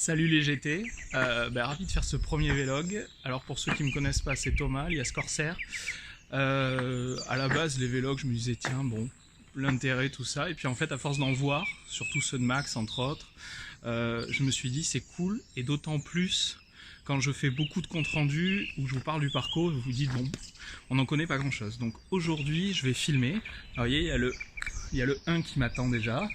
Salut les GT, ravi de faire ce premier vlog. Alors pour ceux qui me connaissent pas, c'est Thomas, alias Corsair. À la base les vlogs, je me disais tiens bon, l'intérêt tout ça, et puis en fait à force d'en voir, surtout ceux de Max entre autres, je me suis dit c'est cool, et d'autant plus quand je fais beaucoup de comptes rendus où je vous parle du parcours, vous vous dites bon, on n'en connaît pas grand chose. Donc aujourd'hui je vais filmer. Alors, vous voyez, il y a le 1 qui m'attend déjà.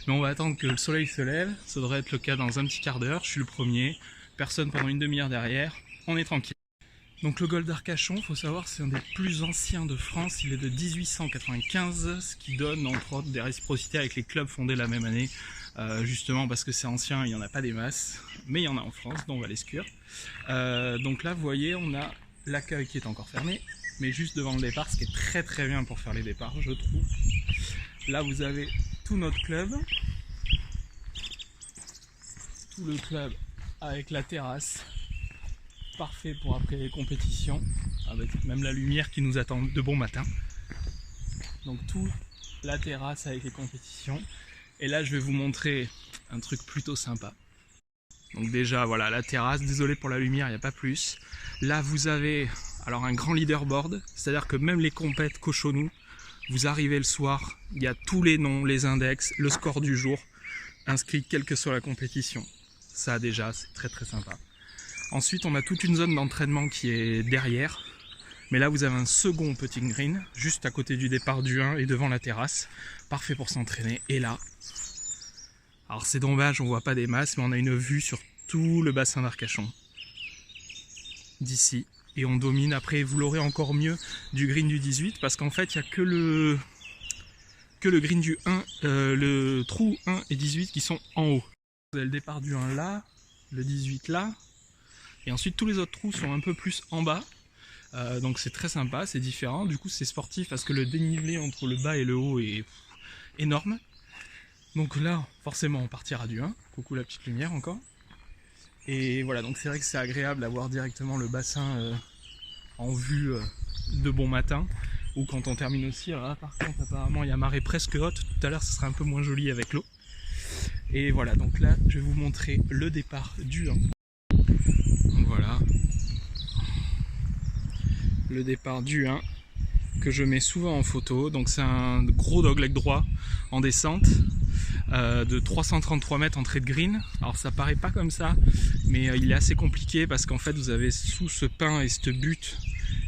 Mais on va attendre que le soleil se lève, ça devrait être le cas dans un petit quart d'heure, je suis le premier, personne pendant une demi-heure derrière, on est tranquille. Donc le golfe d'Arcachon, il faut savoir, c'est un des plus anciens de France, il est de 1895, ce qui donne entre autres des réciprocités avec les clubs fondés la même année, justement parce que c'est ancien, il n'y en a pas des masses, mais il y en a en France, dont Valescure. Donc là vous voyez, on a l'accueil qui est encore fermé, mais juste devant le départ, ce qui est très très bien pour faire les départs, je trouve. Là vous avez tout notre club, tout le club avec la terrasse, parfait pour après les compétitions, avec même la lumière qui nous attend de bon matin. Donc tout la terrasse avec les compétitions. Et là je vais vous montrer un truc plutôt sympa. Donc déjà voilà la terrasse, désolé pour la lumière, il n'y a pas plus. Là vous avez alors un grand leaderboard, c'est-à-dire que même les compètes cochonou, vous arrivez le soir, il y a tous les noms, les index, le score du jour, inscrit quelle que soit la compétition. Ça déjà, c'est très très sympa. Ensuite, on a toute une zone d'entraînement qui est derrière. Mais là, vous avez un second petit green, juste à côté du départ du 1 et devant la terrasse. Parfait pour s'entraîner. Et là, alors c'est dommage, on voit pas des masses, mais on a une vue sur tout le bassin d'Arcachon. D'ici. Et on domine, après vous l'aurez encore mieux du green du 18 parce qu'en fait il n'y a que le green du 1, le trou 1 et 18 qui sont en haut. Vous avez le départ du 1 là, le 18 là, et ensuite tous les autres trous sont un peu plus en bas, donc c'est très sympa, c'est différent, du coup c'est sportif parce que le dénivelé entre le bas et le haut est énorme. Donc là forcément on partira du 1, coucou la petite lumière encore. Et voilà, donc c'est vrai que c'est agréable d'avoir directement le bassin en vue de bon matin, ou quand on termine aussi. Alors là par contre apparemment il y a marée presque haute, tout à l'heure ce sera un peu moins joli avec l'eau. Et voilà, donc là je vais vous montrer le départ du 1. Donc voilà, le départ du 1 que je mets souvent en photo. Donc c'est un gros dogleg droit en descente. De 333 mètres entrée de green. Alors ça paraît pas comme ça, mais il est assez compliqué parce qu'en fait vous avez sous ce pin et cette butte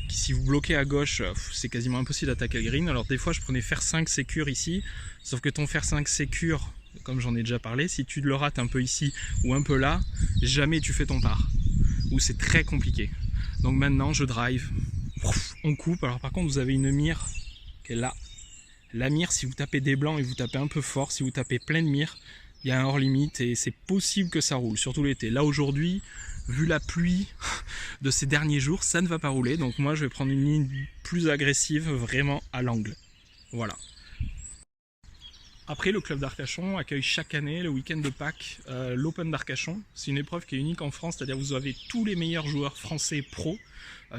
qui, si vous bloquez à gauche, c'est quasiment impossible d'attaquer le green. Alors des fois je prenais fer 5 sécure ici, sauf que ton fer 5 sécure, comme j'en ai déjà parlé, si tu le rates un peu ici ou un peu là, jamais tu fais ton par, ou c'est très compliqué. Donc maintenant je drive, on coupe. Alors par contre vous avez une mire qui est là. La mire, si vous tapez des blancs et vous tapez un peu fort, si vous tapez plein de mire, il y a un hors limite et c'est possible que ça roule, surtout l'été. Là aujourd'hui, vu la pluie de ces derniers jours, ça ne va pas rouler. Donc moi je vais prendre une ligne plus agressive, vraiment à l'angle. Voilà. Après, le club d'Arcachon accueille chaque année, le week-end de Pâques, l'Open d'Arcachon. C'est une épreuve qui est unique en France, c'est-à-dire vous avez tous les meilleurs joueurs français pro.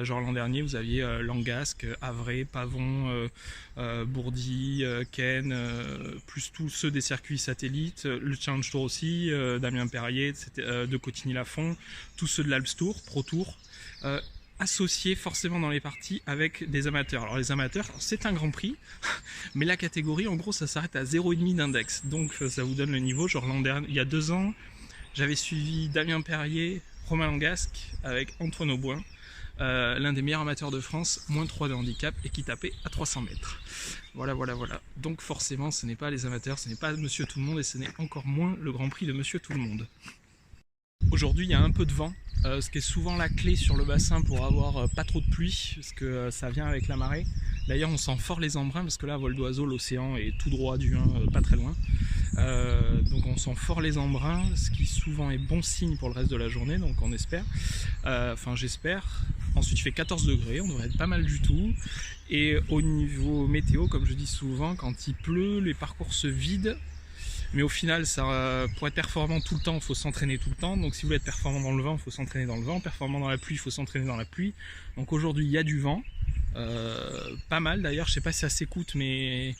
Genre l'an dernier, vous aviez Langasque, Havre, Pavon, Bourdi, Ken, plus tous ceux des circuits satellites, le Challenge Tour aussi, Damien Perrier, de Cotigny-Lafont, tous ceux de l'Alps Tour, Pro Tour. Associés forcément dans les parties avec des amateurs. Alors les amateurs, c'est un grand prix, mais la catégorie en gros ça s'arrête à 0,5 d'index, donc ça vous donne le niveau. Genre l'an dernier, il y a 2 ans, j'avais suivi Damien Perrier, Romain Langasque avec Antoine Auboin, l'un des meilleurs amateurs de France, moins 3 de handicap et qui tapait à 300 mètres. Voilà. Donc forcément ce n'est pas les amateurs, ce n'est pas Monsieur Tout le Monde et ce n'est encore moins le Grand Prix de Monsieur Tout le Monde. Aujourd'hui il y a un peu de vent, ce qui est souvent la clé sur le bassin pour avoir pas trop de pluie, parce que ça vient avec la marée. D'ailleurs on sent fort les embruns, parce que là, à vol d'oiseau, l'océan est tout droit du 1, pas très loin. Donc on sent fort les embruns, ce qui souvent est bon signe pour le reste de la journée, donc on espère. Enfin j'espère. Ensuite il fait 14 degrés, on devrait être pas mal du tout. Et au niveau météo, comme je dis souvent, quand il pleut, les parcours se vident. Mais au final, ça, pour être performant tout le temps, il faut s'entraîner tout le temps. Donc si vous voulez être performant dans le vent, il faut s'entraîner dans le vent. Performant dans la pluie, il faut s'entraîner dans la pluie. Donc aujourd'hui, il y a du vent. Pas mal d'ailleurs, je sais pas si ça s'écoute, mais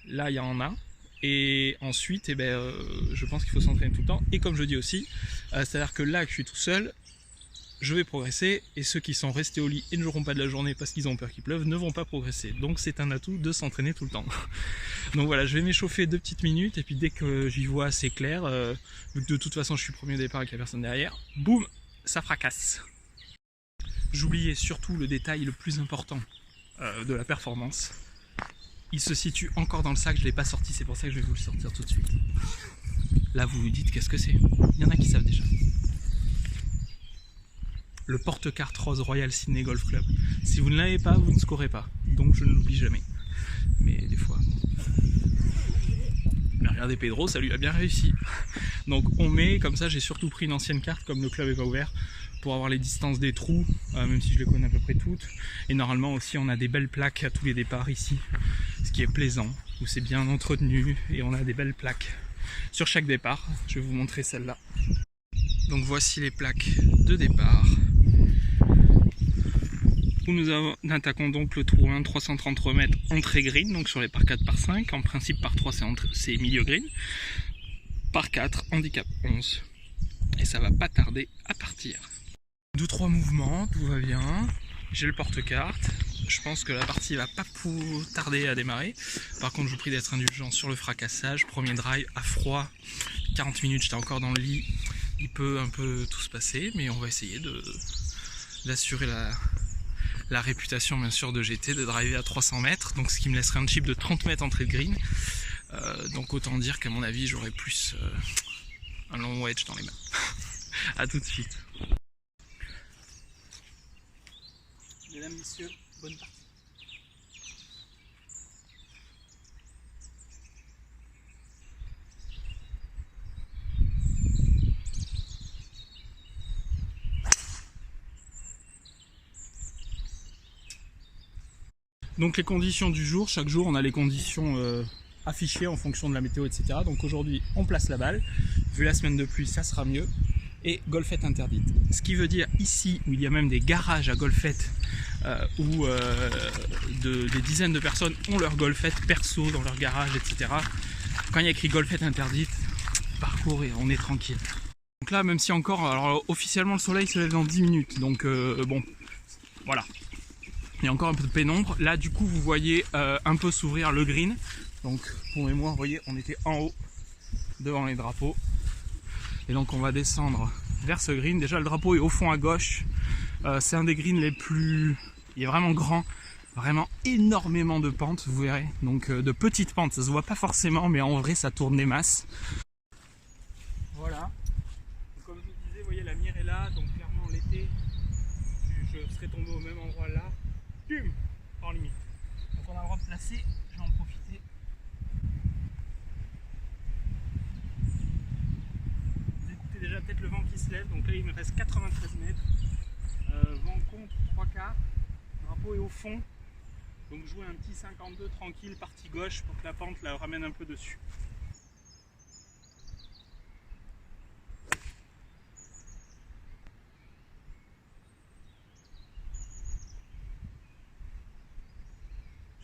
là, il y en a. Et ensuite, je pense qu'il faut s'entraîner tout le temps. Et comme je dis aussi, C'est-à-dire que là que je suis tout seul, je vais progresser, et ceux qui sont restés au lit et ne joueront pas de la journée parce qu'ils ont peur qu'il pleuve ne vont pas progresser. Donc c'est un atout de s'entraîner tout le temps. Donc voilà, je vais m'échauffer 2 petites minutes, et puis dès que j'y vois assez clair, vu que de toute façon je suis premier au départ et qu'il n'y a personne derrière, boum, ça fracasse. J'oubliais surtout le détail le plus important de la performance. Il se situe encore dans le sac, je ne l'ai pas sorti, c'est pour ça que je vais vous le sortir tout de suite. Là vous vous dites qu'est-ce que c'est? Il y en a qui savent déjà. Le porte-carte rose Royal Sydney Golf Club. Si vous ne l'avez pas, vous ne scorez pas. Donc je ne l'oublie jamais. Mais des fois... Mais regardez Pedro, ça lui a bien réussi. Donc on met, comme ça j'ai surtout pris une ancienne carte, comme le club n'est pas ouvert, pour avoir les distances des trous, même si je les connais à peu près toutes. Et normalement aussi on a des belles plaques à tous les départs ici, ce qui est plaisant, où c'est bien entretenu, et on a des belles plaques sur chaque départ. Je vais vous montrer celle-là. Donc voici les plaques de départ. Où nous attaquons donc le trou 1, 333 mètres, entrée green, donc sur les par 4 par 5. En principe par 3 c'est milieu green. Par 4, handicap 11. Et ça va pas tarder à partir. 2-3 mouvements, tout va bien. J'ai le porte-carte. Je pense que la partie va pas tarder à démarrer. Par contre je vous prie d'être indulgent sur le fracassage. Premier drive à froid, 40 minutes j'étais encore dans le lit. Il peut un peu tout se passer, mais on va essayer d'assurer la réputation bien sûr de GT, de driver à 300 mètres, donc ce qui me laisserait un chip de 30 mètres entrée de green. Donc autant dire qu'à mon avis j'aurai plus un long wedge dans les mains. A tout de suite. Mesdames, messieurs, bonne partie. Donc les conditions du jour, chaque jour on a les conditions affichées en fonction de la météo, etc. Donc aujourd'hui on place la balle, vu la semaine de pluie ça sera mieux, et golfette interdite. Ce qui veut dire ici où il y a même des garages à golfette, où des dizaines de personnes ont leur golfette perso dans leur garage, etc. Quand il y a écrit golfette interdite, parcourir, on est tranquille. Donc là même si encore, alors officiellement le soleil se lève dans 10 minutes, donc bon, voilà. Il y a encore un peu de pénombre. Là du coup vous voyez un peu s'ouvrir le green. Donc pour mémoire, vous voyez, on était en haut devant les drapeaux. Et donc on va descendre vers ce green. Déjà le drapeau est au fond à gauche. C'est un des greens les plus... Il est vraiment grand. Vraiment énormément de pentes, vous verrez. Donc de petites pentes, ça se voit pas forcément, mais en vrai ça tourne des masses. Voilà. Donc, comme je vous disais, vous voyez la mire est là. Donc clairement l'été, je serais tombé au même endroit là. En limite. Donc on a le droit de placer, je vais en profiter. Vous écoutez déjà peut-être le vent qui se lève, donc là il me reste 93 mètres. Vent contre 3/4, drapeau est au fond. Donc jouer un petit 52 tranquille, partie gauche pour que la pente la ramène un peu dessus.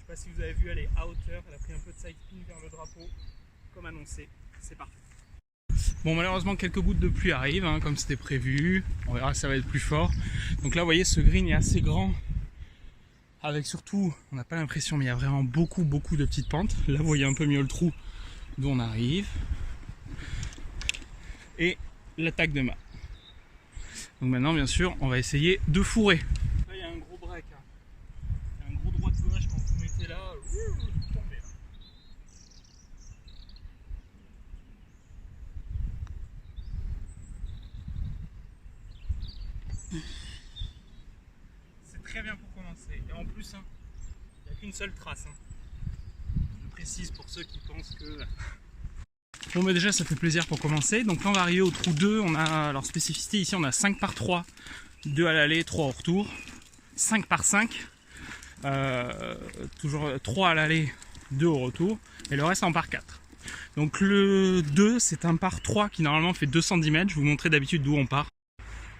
Je sais pas si vous avez vu, elle est à hauteur, elle a pris un peu de side spin vers le drapeau, comme annoncé, c'est parfait. Bon malheureusement quelques gouttes de pluie arrivent, hein, comme c'était prévu, on verra si ça va être plus fort. Donc là vous voyez ce green est assez grand, avec surtout, on n'a pas l'impression mais il y a vraiment beaucoup de petites pentes. Là vous voyez un peu mieux le trou d'où on arrive. Et l'attaque de mât. Donc maintenant bien sûr on va essayer de fourrer. Là il y a un gros break, hein. Il y a un gros droite-gauche quand vous mettez là, vous tombez là. C'est très bien pour commencer. Et en plus, hein, il n'y a qu'une seule trace. Hein. Je précise pour ceux qui pensent que... Bon mais déjà ça fait plaisir pour commencer. Donc là on va arriver au trou 2. On a, alors spécificité ici, on a 5 par 3. 2 à l'aller, 3 au retour. 5 par 5. Toujours 3 à l'aller, 2 au retour. Et le reste en par 4. Donc le 2 c'est un par 3 qui normalement fait 210 mètres. Je vous montrais d'habitude d'où on part.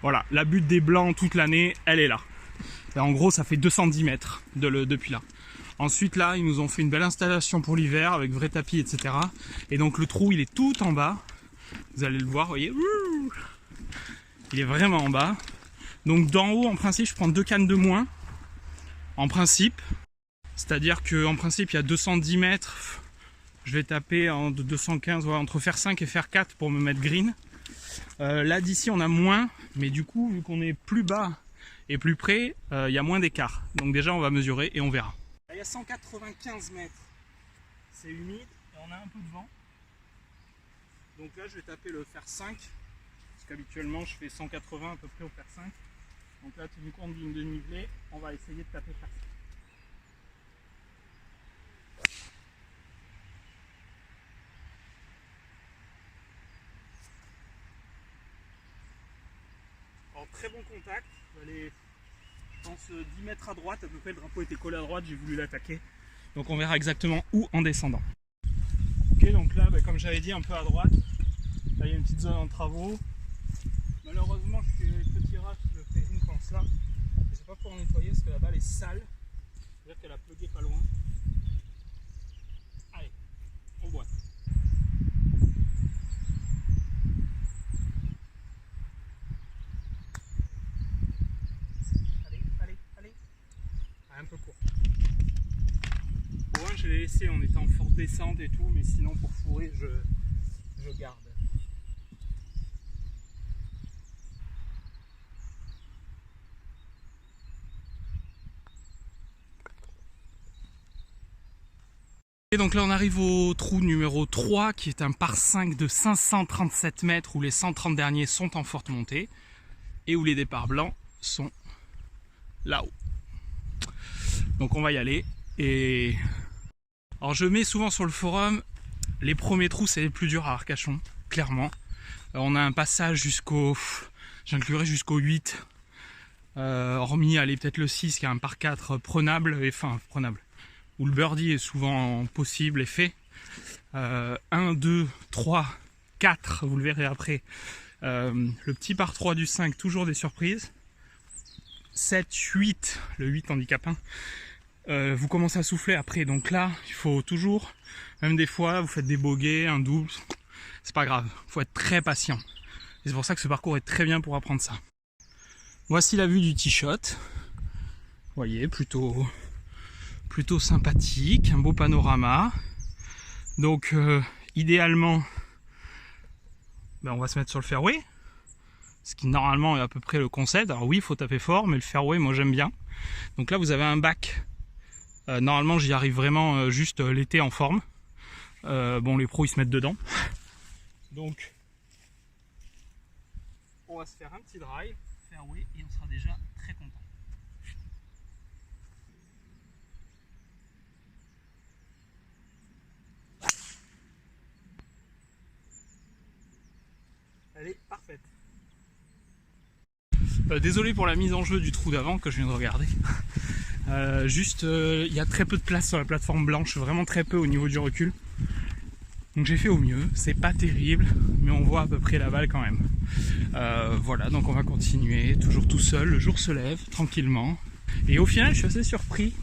Voilà, la butte des blancs toute l'année, elle est là. Et en gros ça fait 210 mètres depuis là. Ensuite là ils nous ont fait une belle installation pour l'hiver avec vrai tapis, etc. Et donc le trou il est tout en bas. Vous allez le voir, vous voyez. Il est vraiment en bas. Donc d'en haut, en principe, je prends 2 cannes de moins. En principe. C'est-à-dire qu'en principe, il y a 210 mètres. Je vais taper en 215, ouais, entre fer 5 et fer 4 pour me mettre green. Là, d'ici, on a moins. Mais du coup, vu qu'on est plus bas et plus près, il y a moins d'écart. Donc déjà, on va mesurer et on verra. Là, il y a 195 mètres. C'est humide et on a un peu de vent. Donc là, je vais taper le fer 5. Parce qu'habituellement, je fais 180 à peu près au fer 5. Donc là, tu me comptes d'une demi-nivelée. On va essayer de taper fer 5. Alors, très bon contact. Allez, je pense 10 mètres à droite. À peu près, le drapeau était collé à droite. J'ai voulu l'attaquer. Donc on verra exactement où en descendant. Ok, donc là, comme j'avais dit, un peu à droite. Là, il y a une petite zone en travaux. Malheureusement, je fais le tirage, je le fais une comme ça. Je ne sais pas pour nettoyer parce que la balle est sale. C'est-à-dire qu'elle a plugué pas loin. Allez, on boite. Allez. Ah, un peu court. Bon, je l'ai laissé, on était en forte descente et tout, mais sinon pour fourrer, je garde. Et donc là on arrive au trou numéro 3 qui est un par 5 de 537 mètres où les 130 derniers sont en forte montée et où les départs blancs sont là-haut. Donc on va y aller. Et alors je mets souvent sur le forum, les premiers trous c'est les plus durs à Arcachon, clairement. On a un passage j'inclurai jusqu'au 8, hormis aller peut-être le 6 qui a un par 4 prenable, où le birdie est souvent possible et fait. 1, 2, 3, 4, vous le verrez après. Le petit par 3 du 5, toujours des surprises. 7, 8, le 8 handicap 1. Vous commencez à souffler après, donc là, il faut toujours, même des fois, vous faites des bogeys, un double, c'est pas grave, il faut être très patient. Et c'est pour ça que ce parcours est très bien pour apprendre ça. Voici la vue du tee shot. Vous voyez, plutôt sympathique, un beau panorama. Donc idéalement, on va se mettre sur le fairway, ce qui normalement est à peu près le concept. Alors oui, il faut taper fort, mais le fairway, moi j'aime bien. Donc là, vous avez un bac. Normalement, j'y arrive vraiment juste l'été en forme. Bon, les pros, ils se mettent dedans. Donc, on va se faire un petit drive, fairway, et on sera déjà très content. Elle est parfaite. Désolé pour la mise en jeu du trou d'avant que je viens de regarder. Il y a très peu de place sur la plateforme blanche, vraiment très peu au niveau du recul. Donc j'ai fait au mieux, c'est pas terrible, mais on voit à peu près la balle quand même. Voilà, donc on va continuer, toujours tout seul, le jour se lève tranquillement. Et au final, je suis assez surpris.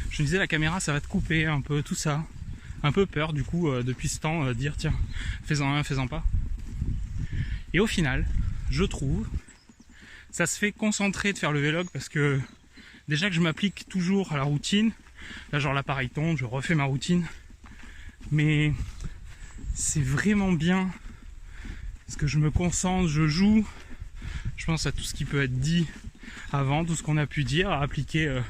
Je me disais, la caméra, ça va te couper un peu, tout ça. Un peu peur, du coup, depuis ce temps, dire, tiens, fais-en un, fais-en pas. Et au final, je trouve, ça se fait concentrer de faire le vlog parce que déjà que je m'applique toujours à la routine, là genre l'appareil tombe, je refais ma routine, mais c'est vraiment bien parce que je me concentre, je joue, je pense à tout ce qui peut être dit avant, tout ce qu'on a pu dire, à appliquer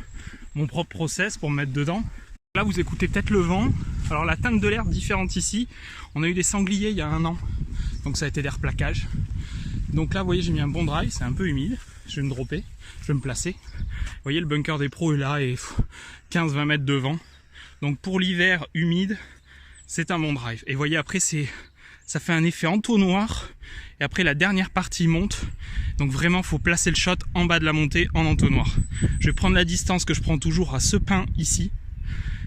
mon propre process pour me mettre dedans. Là vous écoutez peut-être le vent, alors la teinte de l'air différente ici, on a eu des sangliers il y a 1 an, donc ça a été des replaquages. Donc là vous voyez j'ai mis un bon drive, c'est un peu humide, je vais me dropper, je vais me placer. Vous voyez le bunker des pros est là et 15-20 mètres devant. Donc pour l'hiver humide, c'est un bon drive. Et vous voyez après ça fait un effet entonnoir. Et après la dernière partie monte. Donc vraiment faut placer le shot en bas de la montée en entonnoir. Je vais prendre la distance que je prends toujours à ce pin ici,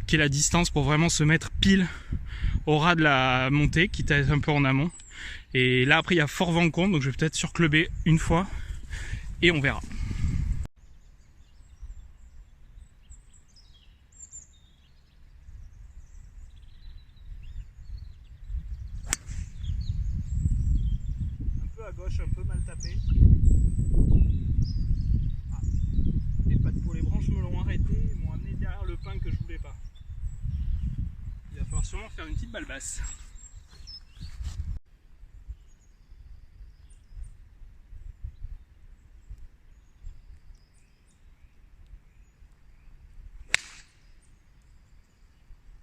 qui est la distance pour vraiment se mettre pile au ras de la montée, quitte à être un peu en amont. Et là après il y a fort vent contre, donc je vais peut-être surclubber une fois et on verra. Un peu à gauche, un peu mal tapé. Ah. Les pattes pour les branches me l'ont arrêté et m'ont amené derrière le pin que je voulais pas. Il va falloir sûrement faire une petite balle basse.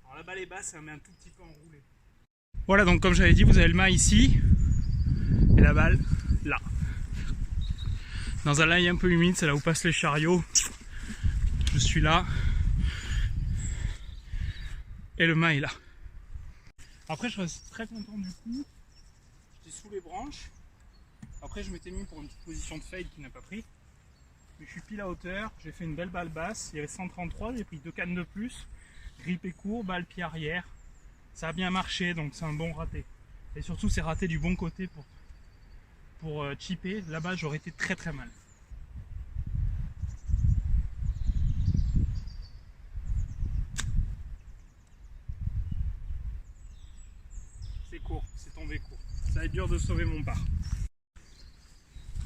Alors la balle est basse, elle met un tout petit peu enroulé. Voilà, donc comme j'avais dit, vous avez le mât ici et la balle là. Dans un laï un peu humide, c'est là où passent les chariots. Je suis là et le mât est là. Après, je reste très content du coup. J'étais sous les branches. Après, je m'étais mis pour une petite position de fade qui n'a pas pris. Mais je suis pile à hauteur. J'ai fait une belle balle basse. Il y avait 133. J'ai pris 2 cannes de plus. Grip et court, balle pied arrière. Ça a bien marché, donc c'est un bon raté. Et surtout, c'est raté du bon côté pour chipper. Là-bas, j'aurais été très très mal. C'est court, c'est tombé court. Ça va être dur de sauver mon par.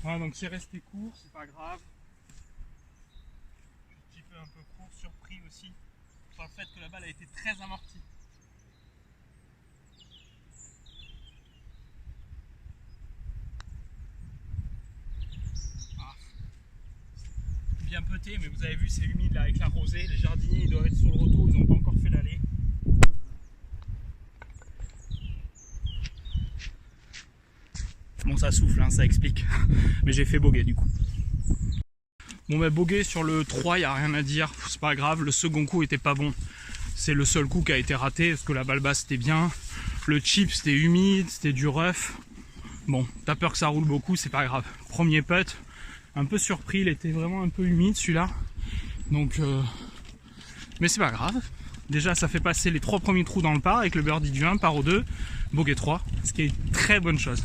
Voilà, donc c'est resté court, c'est pas grave. Je suis chippé un peu court, surpris aussi par le fait que la balle a été très amortie. Bien peuté, mais vous avez vu, c'est humide là avec la rosée. Les jardiniers ils doivent être sur le retour, ils n'ont pas encore fait l'aller. Bon, ça souffle, hein, ça explique. Mais j'ai fait bogey du coup. Bon, bah, bogey sur le 3, il n'y a rien à dire, c'est pas grave. Le second coup était pas bon. C'est le seul coup qui a été raté parce que la balle basse c'était bien. Le chip c'était humide, c'était du rough. Bon, t'as peur que ça roule beaucoup, c'est pas grave. Premier putt. Un peu surpris, il était vraiment un peu humide celui-là. Donc, mais c'est pas grave. Déjà, ça fait passer les 3 premiers trous dans le par avec le birdie du 1, par au 2, bogey 3, ce qui est une très bonne chose.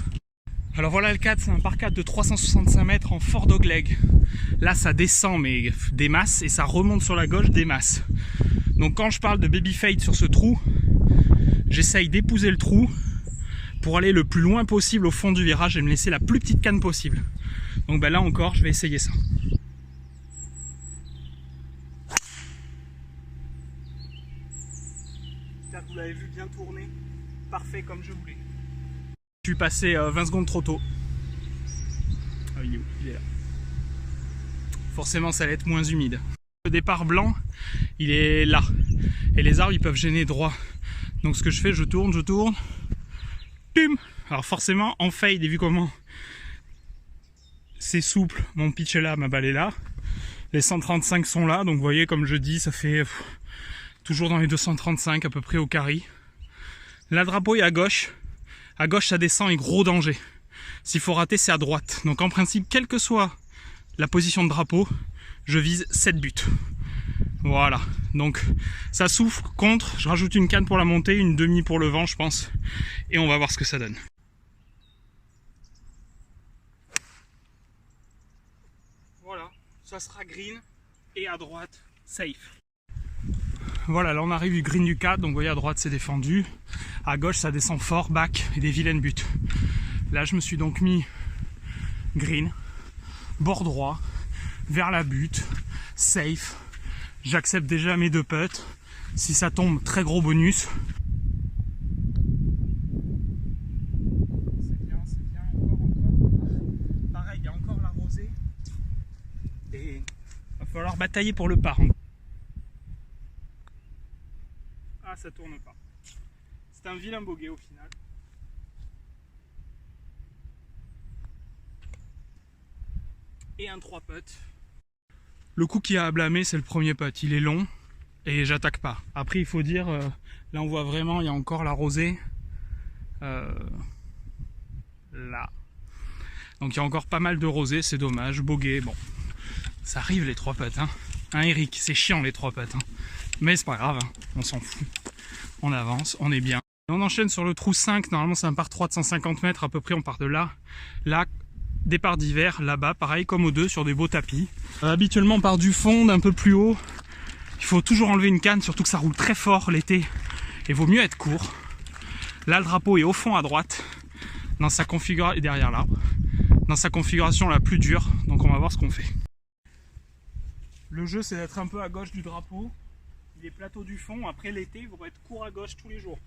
Alors voilà le 4, c'est un par 4 de 365 mètres en fort dogleg. Là, ça descend mais des masses et ça remonte sur la gauche des masses. Donc quand je parle de baby fade sur ce trou, j'essaye d'épouser le trou pour aller le plus loin possible au fond du virage et me laisser la plus petite canne possible. Donc ben là encore, je vais essayer ça. J'espère que vous l'avez vu bien tourner. Parfait comme je voulais. Je suis passé 20 secondes trop tôt. Ah, il est où? Il est là. Forcément, ça va être moins humide. Le départ blanc, il est là. Et les arbres, ils peuvent gêner droit. Donc ce que je fais, je tourne. Pum! Alors forcément, en fade, et vu comment c'est souple, mon pitch est là, ma balle est là. Les 135 sont là, donc vous voyez, comme je dis, ça fait toujours dans les 235 à peu près au carry. Là, le drapeau est à gauche. À gauche, ça descend et gros danger. S'il faut rater, c'est à droite. Donc en principe, quelle que soit la position de drapeau, je vise 7 buts. Voilà. Donc ça souffle contre. Je rajoute une canne pour la montée, une demi pour le vent, je pense. Et on va voir ce que ça donne. Voilà. Ça sera green et à droite, safe. Voilà, là on arrive du green du 4, donc vous voyez à droite c'est défendu. À gauche ça descend fort, back et des vilaines buts. Là je me suis donc mis green, bord droit, vers la butte, safe. J'accepte déjà mes 2 putts. Si ça tombe, très gros bonus. C'est bien, encore. Pareil, il y a encore la rosée. Et il va falloir batailler pour le par. Ah, ça tourne pas. C'est un vilain bogey au final. Et un 3 putt. Le coup qui a à blâmer, c'est le premier putt. Il est long et j'attaque pas. Après, il faut dire, là on voit vraiment, il y a encore la rosée. Là. Donc il y a encore pas mal de rosée, c'est dommage. Bogey, bon. Ça arrive les 3 putts. Hein, Eric, c'est chiant les 3 putts. Hein. Mais c'est pas grave, hein. On s'en fout. On avance, on est bien. Et on enchaîne sur le trou 5. Normalement, c'est un par 3 de 150 mètres. À peu près, on part de là. Là, départ d'hiver, là-bas, pareil comme aux 2, sur des beaux tapis. Habituellement, on part du fond, d'un peu plus haut. Il faut toujours enlever une canne, surtout que ça roule très fort l'été. Et vaut mieux être court. Là, le drapeau est au fond à droite, dans sa configuration, et derrière l'arbre. dans sa configuration la plus dure. Donc on va voir ce qu'on fait. Le jeu, c'est d'être un peu à gauche du drapeau. Il est plateau du fond. Après l'été, il faut être court à gauche tous les jours.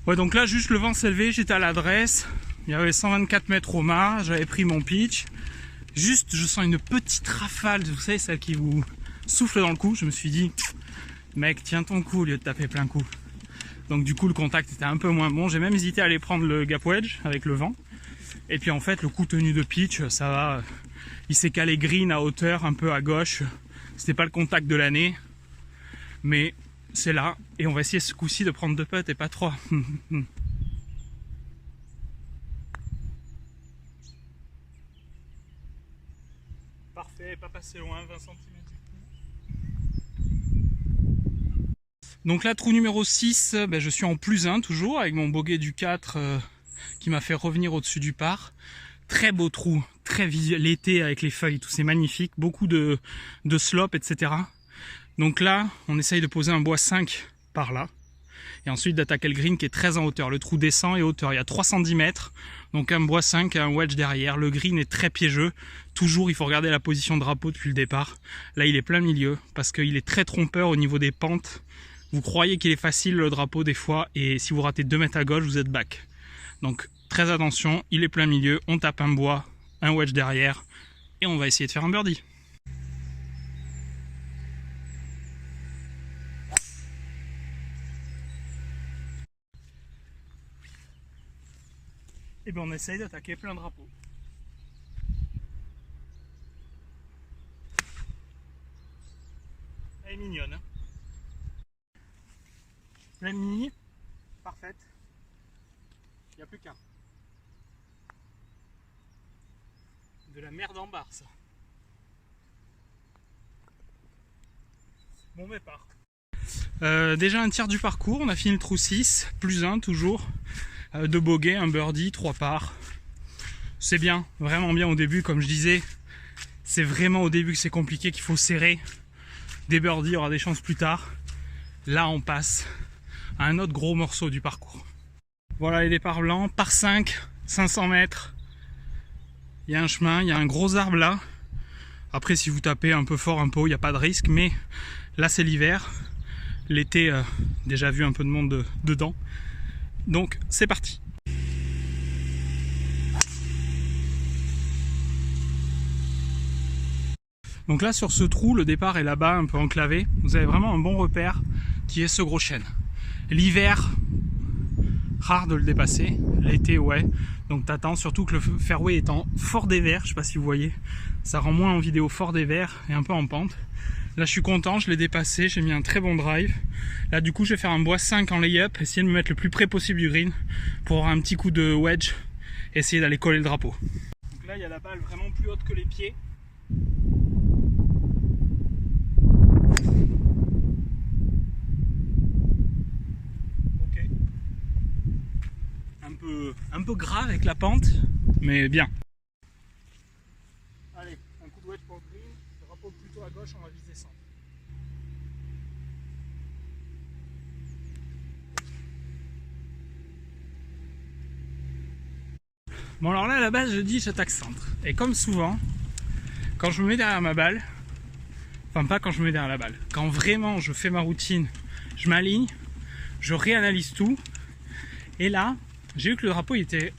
Ouais, donc là, juste le vent s'est levé, j'étais à l'adresse. Il y avait 124 mètres au mât, j'avais pris mon pitch. Juste, je sens une petite rafale, vous savez, celle qui vous souffle dans le cou. Je me suis dit, mec, tiens ton coup au lieu de taper plein coup. Donc du coup, le contact était un peu moins bon. J'ai même hésité à aller prendre le gap wedge avec le vent. Et puis en fait, le coup tenu de pitch, ça va. Il s'est calé green à hauteur, un peu à gauche. C'était pas le contact de l'année. Mais c'est là. Et on va essayer ce coup-ci de prendre 2 putts et pas 3. Parfait, pas passé loin, 20 cm du coup. Donc là, trou numéro 6, je suis en +1 toujours, avec mon bogey du 4 qui m'a fait revenir au-dessus du par. Très beau trou, très visuel, l'été avec les feuilles, tout c'est magnifique, beaucoup de slope, etc. Donc là, on essaye de poser un bois 5 par là. Et ensuite d'attaquer le green qui est très en hauteur. Le trou descend et hauteur. Il y a 310 mètres. Donc un bois 5 et un wedge derrière. Le green est très piégeux. Toujours, il faut regarder la position de drapeau depuis le départ. Là, il est plein milieu parce qu'il est très trompeur au niveau des pentes. Vous croyez qu'il est facile le drapeau des fois. Et si vous ratez 2 mètres à gauche, vous êtes back. Donc très attention, il est plein milieu. On tape un bois, un wedge derrière. Et on va essayer de faire un birdie. Et bien on essaye d'attaquer plein drapeaux. Elle est mignonne. Hein, la mini, parfaite. Il n'y a plus qu'un. De la merde en barre ça. Bon départ. Déjà un tiers du parcours, on a fini le trou 6, +1 toujours. 2 bogeys, un birdie, 3 parts. C'est bien, vraiment bien au début, comme je disais. C'est vraiment au début que c'est compliqué, qu'il faut serrer. Des birdies, il y aura des chances plus tard. Là, on passe à un autre gros morceau du parcours. Voilà les départs blancs, par 5, 500 mètres. Il y a un chemin, il y a un gros arbre là. Après, si vous tapez un peu fort, un peu haut, il n'y a pas de risque. Mais là, c'est l'hiver. L'été, déjà vu un peu de monde dedans. Donc c'est parti. Donc là sur ce trou, le départ est là-bas, un peu enclavé. Vous avez vraiment un bon repère qui est ce gros chêne. L'hiver, rare de le dépasser. L'été, ouais. Donc t'attends, surtout que le fairway étant fort des verts, je sais pas si vous voyez, ça rend moins en vidéo fort des verts et un peu en pente. Là je suis content, je l'ai dépassé, j'ai mis un très bon drive. Là du coup je vais faire un bois 5 en lay-up, essayer de me mettre le plus près possible du green pour avoir un petit coup de wedge, essayer d'aller coller le drapeau. Donc là il y a la balle vraiment plus haute que les pieds. Ok. Un peu grave avec la pente, mais bien. Allez, un coup de wedge pour le green, drapeau plutôt à gauche, on va viser centre. Bon alors là à la base je dis j'attaque centre. Et comme souvent, quand je me mets derrière ma balle, enfin pas quand je me mets derrière la balle, quand vraiment je fais ma routine, je m'aligne, je réanalyse tout. Et là, j'ai vu que le drapeau il était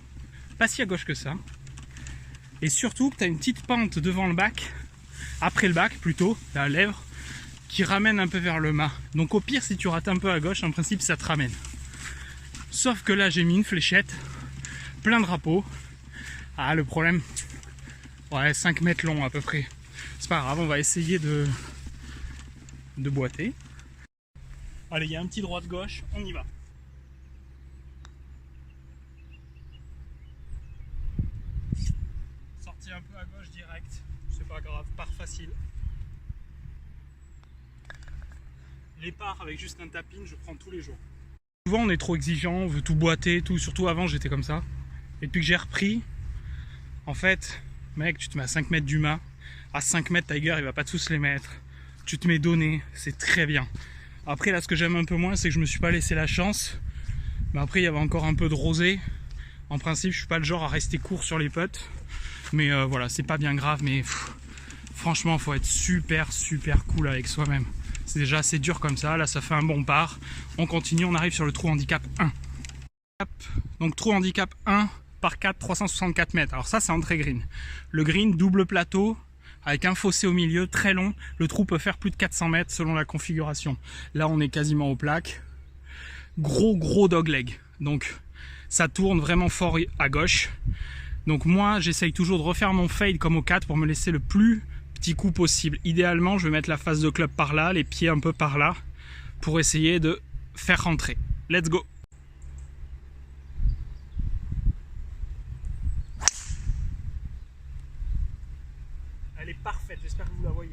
pas si à gauche que ça. Et surtout que tu as une petite pente devant le bac, après le bac plutôt, la lèvre, qui ramène un peu vers le mât. Donc au pire si tu rates un peu à gauche, en principe ça te ramène. Sauf que là j'ai mis une fléchette, plein drapeau. Ah le problème, ouais 5 mètres long à peu près. C'est pas grave, on va essayer de boiter. Allez, il y a un petit droite-gauche, on y va. Sorti un peu à gauche direct, c'est pas grave, part facile. Les parts avec juste un tap-in, je prends tous les jours. Souvent on est trop exigeant, on veut tout boiter, tout. Surtout avant j'étais comme ça. Et depuis que j'ai repris, en fait, mec, tu te mets à 5 mètres du mât. À 5 mètres, Tiger, il va pas tous les mettre. Tu te mets donné, c'est très bien. Après, là, ce que j'aime un peu moins, c'est que je me suis pas laissé la chance Mais après il y avait encore un peu de rosée. En principe je suis pas le genre à rester court sur les putts. Mais voilà, c'est pas bien grave, mais franchement faut être super cool avec soi-même. C'est déjà assez dur comme ça, là ça fait un bon par. On continue, on arrive sur le trou handicap 1. Donc trou handicap 1 par 4, 364 mètres. Alors ça c'est entrée green. Le green, double plateau, avec un fossé au milieu, très long. Le trou peut faire plus de 400 mètres selon la configuration. Là on est quasiment aux plaques. Gros dogleg. Donc ça tourne vraiment fort à gauche. Donc moi j'essaye toujours de refaire mon fade comme au 4 pour me laisser le plus petit coup possible. Idéalement je vais mettre la face de club par là, les pieds un peu par là, pour essayer de faire rentrer. Let's go! Elle est parfaite, j'espère que vous la voyez.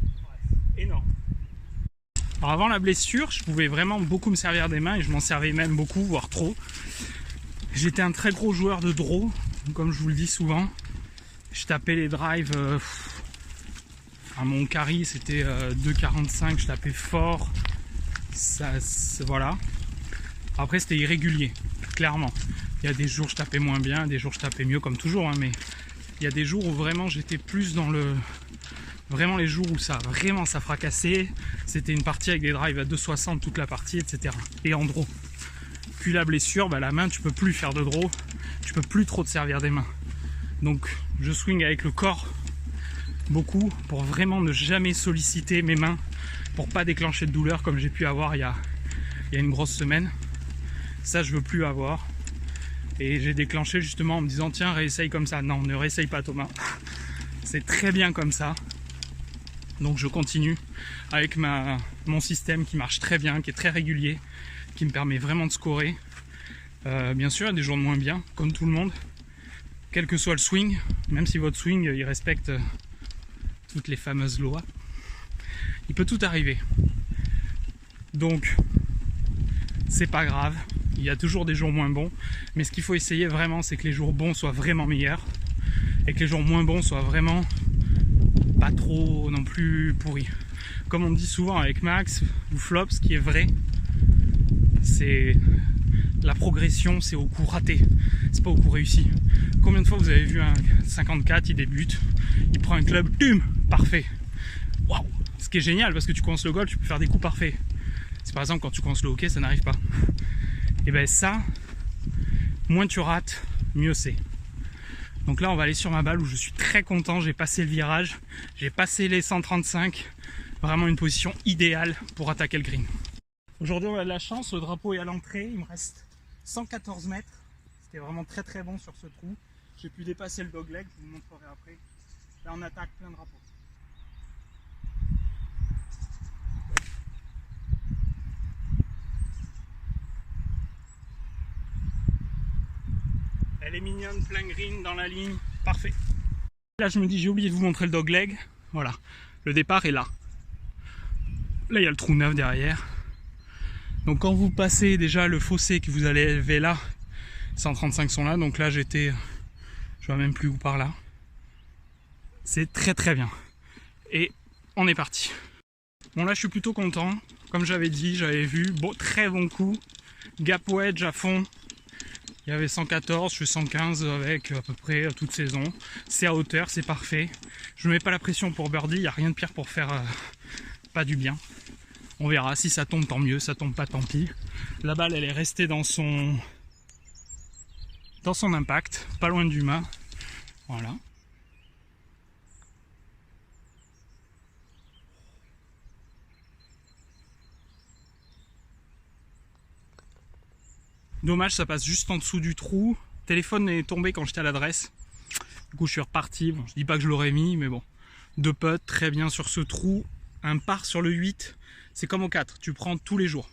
Ouais, énorme. Alors avant la blessure, je pouvais vraiment beaucoup me servir des mains et je m'en servais même beaucoup, voire trop. J'étais un très gros joueur de draw, comme je vous le dis souvent. Je tapais les drives, mon carry c'était 2,45, je tapais fort. Ça, voilà. Après c'était irrégulier, clairement. Il y a des jours je tapais moins bien, des jours je tapais mieux comme toujours, hein, mais il y a des jours où vraiment j'étais plus dans le... Vraiment les jours où ça fracassait, c'était une partie avec des drives à 2,60 toute la partie, etc. Et en draw. Puis la blessure, la main tu peux plus faire de draw, tu peux plus trop te servir des mains. Donc je swing avec le corps beaucoup pour vraiment ne jamais solliciter mes mains, pour pas déclencher de douleur comme j'ai pu avoir il y a une grosse semaine. Ça je veux plus avoir. Et j'ai déclenché justement en me disant tiens réessaye comme ça. Non, ne réessaye pas Thomas. C'est très bien comme ça. Donc je continue avec mon système qui marche très bien, qui est très régulier, qui me permet vraiment de scorer. Bien sûr il y a des jours de moins bien, comme tout le monde. Quel que soit le swing, même si votre swing il respecte toutes les fameuses lois, il peut tout arriver. Donc c'est pas grave, il y a toujours des jours moins bons, mais ce qu'il faut essayer vraiment c'est que les jours bons soient vraiment meilleurs et que les jours moins bons soient vraiment pas trop non plus pourris. Comme on dit souvent avec Max ou Flop, ce qui est vrai, c'est la progression, c'est au coup raté, c'est pas au coup réussi. Combien de fois vous avez vu un 54, il débute, il prend un club, bum, parfait. Waouh! Ce qui est génial parce que tu commences le golf, tu peux faire des coups parfaits. C'est par exemple quand tu commences le hockey, ça n'arrive pas. Et ben ça, moins tu rates, mieux c'est. Donc là on va aller sur ma balle où je suis très content, j'ai passé le virage, j'ai passé les 135, vraiment une position idéale pour attaquer le green. Aujourd'hui on a de la chance, le drapeau est à l'entrée, il me reste 114 mètres, c'était vraiment très bon sur ce trou. J'ai pu dépasser le dogleg, je vous montrerai après. Là on attaque plein drapeaux. Elle est mignonne, plein green dans la ligne, parfait. Là je me dis j'ai oublié de vous montrer le dogleg, voilà, le départ est là. Là il y a le trou neuf derrière. Donc quand vous passez déjà le fossé que vous allez élever là, 135 sont là, donc là j'étais, je vois même plus où par là. C'est très bien. Et on est parti. Bon là je suis plutôt content, comme j'avais dit, j'avais vu, très bon coup, gap wedge à fond. Il y avait 114, je fais 115 avec à peu près toute saison. C'est à hauteur, c'est parfait. Je ne mets pas la pression pour birdie, il n'y a rien de pire pour faire pas du bien. On verra, si ça tombe tant mieux, ça tombe pas tant pis. La balle elle est restée dans son impact, pas loin du mât. Voilà. Dommage, ça passe juste en dessous du trou. Le téléphone est tombé quand j'étais à l'adresse. Du coup, je suis reparti. Bon, je dis pas que je l'aurais mis, mais bon. 2 putts, très bien sur ce trou. Un par sur le 8, c'est comme au 4. Tu prends tous les jours.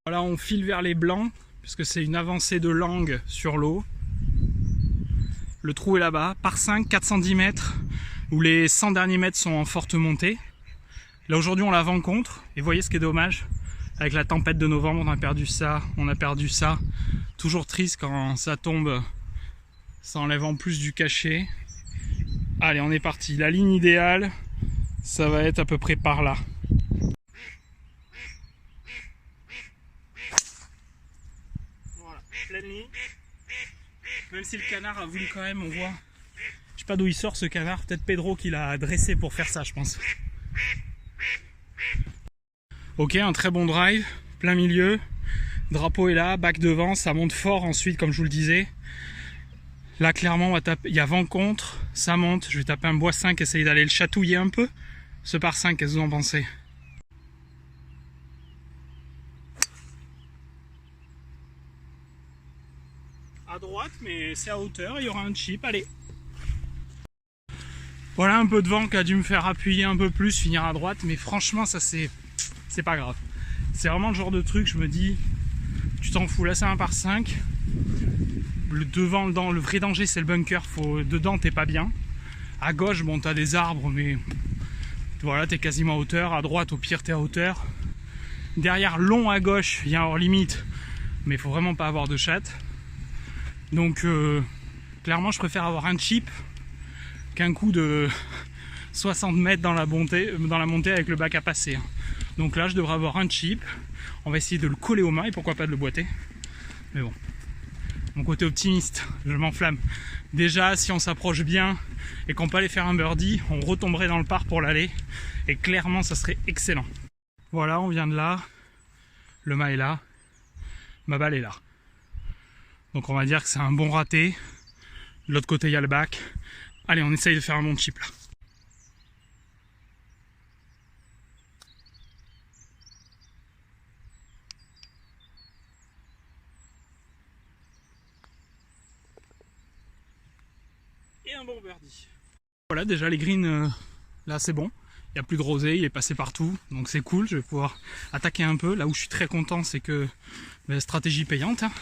Voilà, on file vers les blancs, puisque c'est une avancée de langue sur l'eau. Le trou est là-bas. Par 5, 410 mètres, où les 100 derniers mètres sont en forte montée. Là, aujourd'hui, on la vent contre. Et voyez ce qui est dommage. Avec la tempête de novembre, on a perdu ça, Toujours triste quand ça tombe, ça enlève en plus du cachet. Allez, on est parti. La ligne idéale, ça va être à peu près par là. pleine ligne. Même si le canard a voulu quand même, on voit. Je sais pas d'où il sort ce canard, peut-être Pedro qui l'a dressé pour faire ça, je pense. Ok, un très bon drive, plein milieu. Drapeau est là, bac devant, ça monte fort ensuite, comme je vous le disais. Là, clairement, on va taper, il y a vent contre, ça monte. Je vais taper un bois 5, essayer d'aller le chatouiller un peu. Ce par 5, qu'est-ce que vous en pensez? À droite, mais c'est à hauteur, il y aura un chip, allez. Voilà un peu de vent qui a dû me faire appuyer un peu plus, finir à droite, mais franchement, ça c'est pas grave. C'est vraiment le genre de truc, je me dis, tu t'en fous, là c'est un par 5. Le devant, le vrai danger c'est le bunker, dedans t'es pas bien. À gauche, bon t'as des arbres, mais voilà, t'es quasiment à hauteur. À droite, au pire t'es à hauteur. Derrière, long à gauche, il y a hors limite, mais il faut vraiment pas avoir de chatte. Donc clairement je préfère avoir un chip qu'un coup de 60 mètres dans la montée avec le bac à passer. Donc là je devrais avoir un chip, on va essayer de le coller aux mains et pourquoi pas de le boiter. Mais bon, mon côté optimiste, je m'enflamme. Déjà si on s'approche bien et qu'on peut aller faire un birdie, on retomberait dans le par pour l'aller et clairement ça serait excellent. Voilà, on vient de là, le mât est là, ma balle est là. Donc on va dire que c'est un bon raté. De l'autre côté il y a le bac. Allez, on essaye de faire un bon chip là. Et un bon birdie. Voilà, déjà les greens, là c'est bon. Il n'y a plus de rosée, il est passé partout. Donc c'est cool, je vais pouvoir attaquer un peu. Là où je suis très content, c'est que la stratégie payante, hein.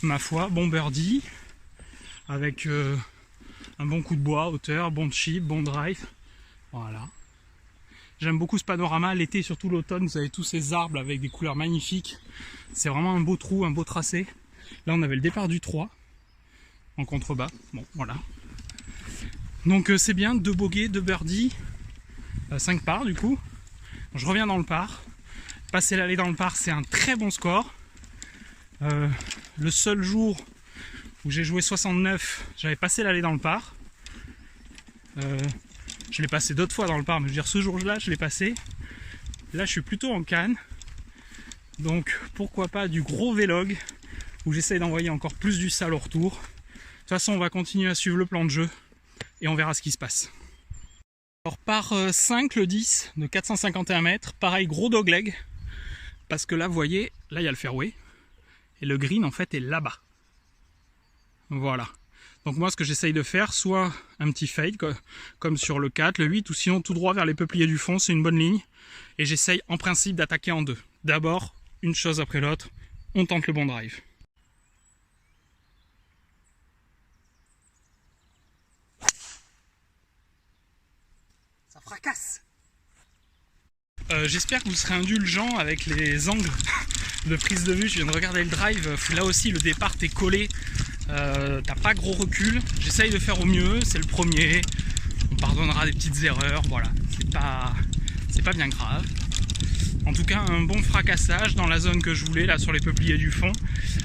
Ma foi, bon birdie. Avec un bon coup de bois, hauteur, bon chip, bon drive. Voilà. J'aime beaucoup ce panorama. L'été, surtout l'automne, vous avez tous ces arbres avec des couleurs magnifiques. C'est vraiment un beau trou, un beau tracé. Là, on avait le départ du 3 en contrebas. Bon, voilà. Donc c'est bien, 2 bogeys, 2 birdies, 5 pars du coup. Je reviens dans le par. Passer l'allée dans le par, c'est un très bon score. Le seul jour où j'ai joué 69, j'avais passé l'allée dans le par. Je l'ai passé d'autres fois dans le par, mais je veux dire ce jour-là, je l'ai passé. Là, je suis plutôt en canne. Donc, pourquoi pas du gros vlog où j'essaye d'envoyer encore plus du sale au retour. De toute façon, on va continuer à suivre le plan de jeu et on verra ce qui se passe. Alors, par 5, le 10 de 451 mètres, pareil, gros dogleg. Parce que là, vous voyez, là, il y a le fairway. Et le green, en fait, est là-bas. Voilà. Donc moi, ce que j'essaye de faire, soit un petit fade, comme sur le 4, le 8, ou sinon tout droit vers les peupliers du fond, c'est une bonne ligne. Et j'essaye en principe d'attaquer en deux. D'abord, une chose après l'autre, on tente le bon drive. Ça fracasse. J'espère que vous serez indulgents avec les angles de prise de vue. Je viens de regarder le drive, là aussi le départ t'es collé. T'as pas gros recul, j'essaye de faire au mieux, c'est le premier, on pardonnera des petites erreurs, voilà, c'est pas bien grave. En tout cas un bon fracassage dans la zone que je voulais, là sur les peupliers du fond.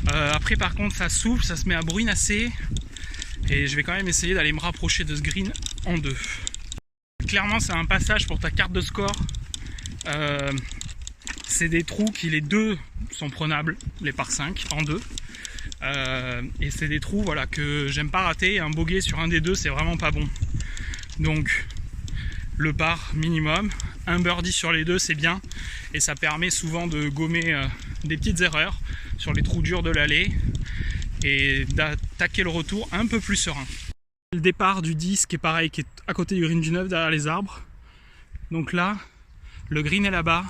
Après par contre ça souffle, ça se met à bruinasser, et je vais quand même essayer d'aller me rapprocher de ce green en deux. Clairement c'est un passage pour ta carte de score, c'est des trous qui les deux sont prenables, les par 5 en deux. Et c'est des trous voilà, que j'aime pas rater. Un bogey sur un des deux, c'est vraiment pas bon. Donc le par minimum, un birdie sur les deux, c'est bien. Et ça permet souvent de gommer des petites erreurs sur les trous durs de l'allée et d'attaquer le retour un peu plus serein. Le départ du 10 qui est pareil, qui est à côté du green du 9 derrière les arbres. Donc là, le green est là-bas,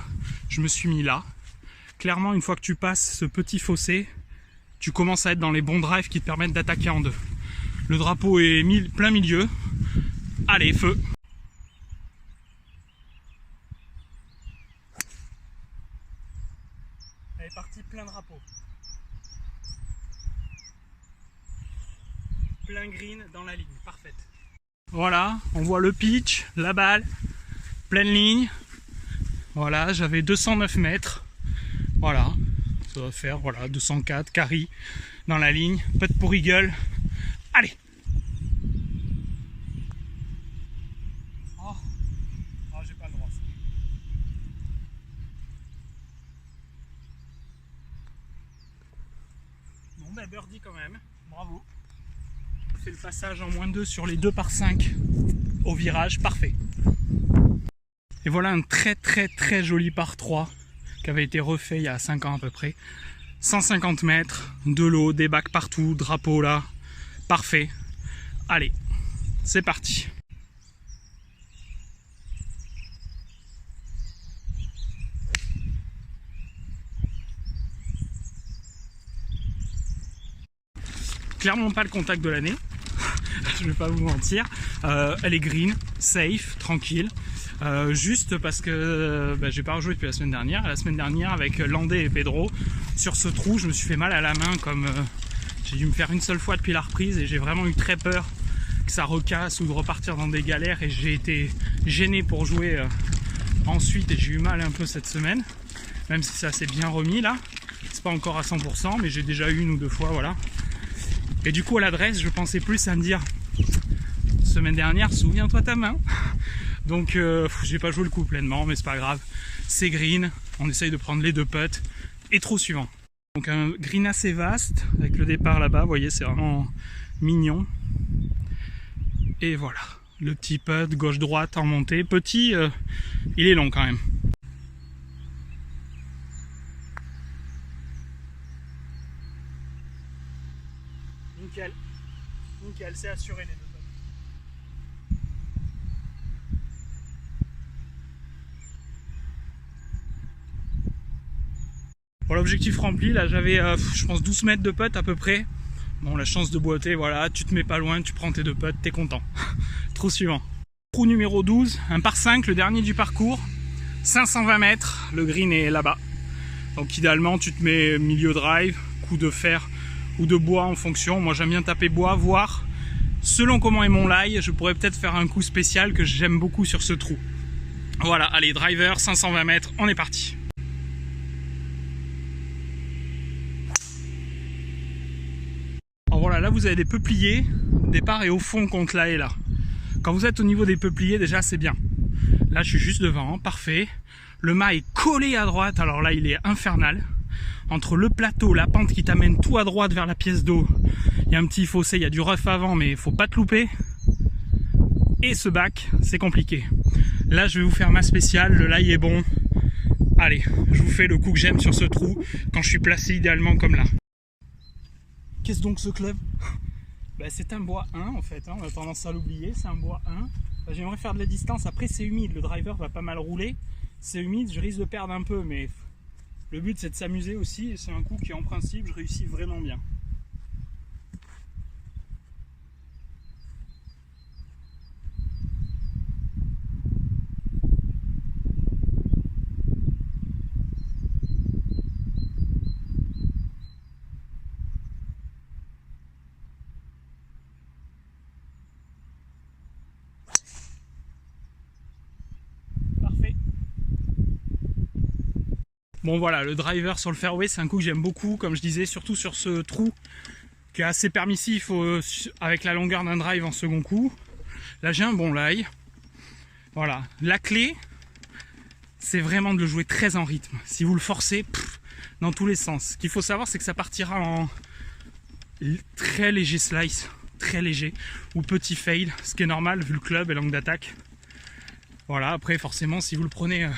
je me suis mis là. Clairement, une fois que tu passes ce petit fossé, tu commences à être dans les bons drives qui te permettent d'attaquer en deux. Le drapeau est plein milieu. Allez, feu! Elle est partie plein drapeau. Plein green dans la ligne, parfaite. Voilà, on voit le pitch, la balle, pleine ligne. Voilà, j'avais 209 mètres. Voilà, Ça va faire voilà 204, carry dans la ligne, putt pour eagle. Allez. Oh, j'ai pas le droit. Bon bah birdie quand même, bravo. On fait le passage en -2 sur les 2 par 5 au virage, parfait. Et voilà un très joli par 3 qui avait été refait il y a 5 ans à peu près. 150 mètres, de l'eau, des bacs partout, drapeau là, parfait. Allez, c'est parti. Clairement pas le contact de l'année, je vais pas vous mentir. Elle est green, safe, tranquille. Juste parce que j'ai pas rejoué depuis la semaine dernière. La semaine dernière avec Landé et Pedro, sur ce trou, je me suis fait mal à la main comme j'ai dû me faire une seule fois depuis la reprise et j'ai vraiment eu très peur que ça recasse ou de repartir dans des galères et j'ai été gêné pour jouer ensuite et j'ai eu mal un peu cette semaine, même si ça s'est bien remis là. C'est pas encore à 100% mais j'ai déjà eu 1 ou 2 fois, voilà. Et du coup à l'adresse, je pensais plus à me dire semaine dernière, souviens-toi ta main. Donc j'ai pas joué le coup pleinement, mais c'est pas grave. C'est green, on essaye de prendre les 2 putts et trou suivant. Donc un green assez vaste avec le départ là-bas, vous voyez, c'est vraiment mignon. Et voilà, le petit putt gauche-droite en montée. Petit, il est long quand même. Nickel, nickel, c'est assuré les 2 putts. Bon, l'objectif rempli, là j'avais je pense 12 mètres de putt à peu près. Bon, la chance de boiter, voilà, tu te mets pas loin, tu prends tes 2 putts, t'es content. Trou suivant. Trou numéro 12, un par 5, le dernier du parcours. 520 mètres, le green est là-bas. Donc idéalement tu te mets milieu drive, coup de fer ou de bois en fonction. Moi j'aime bien taper bois, voire selon comment est mon lie, je pourrais peut-être faire un coup spécial que j'aime beaucoup sur ce trou. Voilà, allez, driver, 520 mètres, on est parti. Alors voilà, là vous avez des peupliers, départ et au fond contre là et là. Quand vous êtes au niveau des peupliers, déjà c'est bien. Là je suis juste devant, parfait. Le mât est collé à droite, alors là il est infernal. Entre le plateau, la pente qui t'amène tout à droite vers la pièce d'eau, il y a un petit fossé, il y a du rough avant, mais il faut pas te louper. Et ce bac, c'est compliqué. Là je vais vous faire ma spéciale, le lie est bon. Allez, je vous fais le coup que j'aime sur ce trou, quand je suis placé idéalement comme là. Qu'est-ce donc ce club? C'est un bois 1 en fait, hein. On a tendance à l'oublier, c'est un bois 1. J'aimerais faire de la distance, après c'est humide, le driver va pas mal rouler. C'est humide, je risque de perdre un peu, mais le but c'est de s'amuser aussi et c'est un coup qui en principe je réussis vraiment bien. Bon voilà, le driver sur le fairway, c'est un coup que j'aime beaucoup, comme je disais, surtout sur ce trou qui est assez permissif avec la longueur d'un drive en second coup. Là j'ai un bon lie. Voilà, la clé, c'est vraiment de le jouer très en rythme. Si vous le forcez, dans tous les sens. Ce qu'il faut savoir, c'est que ça partira en très léger slice, très léger, ou petit fail, ce qui est normal vu le club et l'angle d'attaque. Voilà, après forcément, si vous le prenez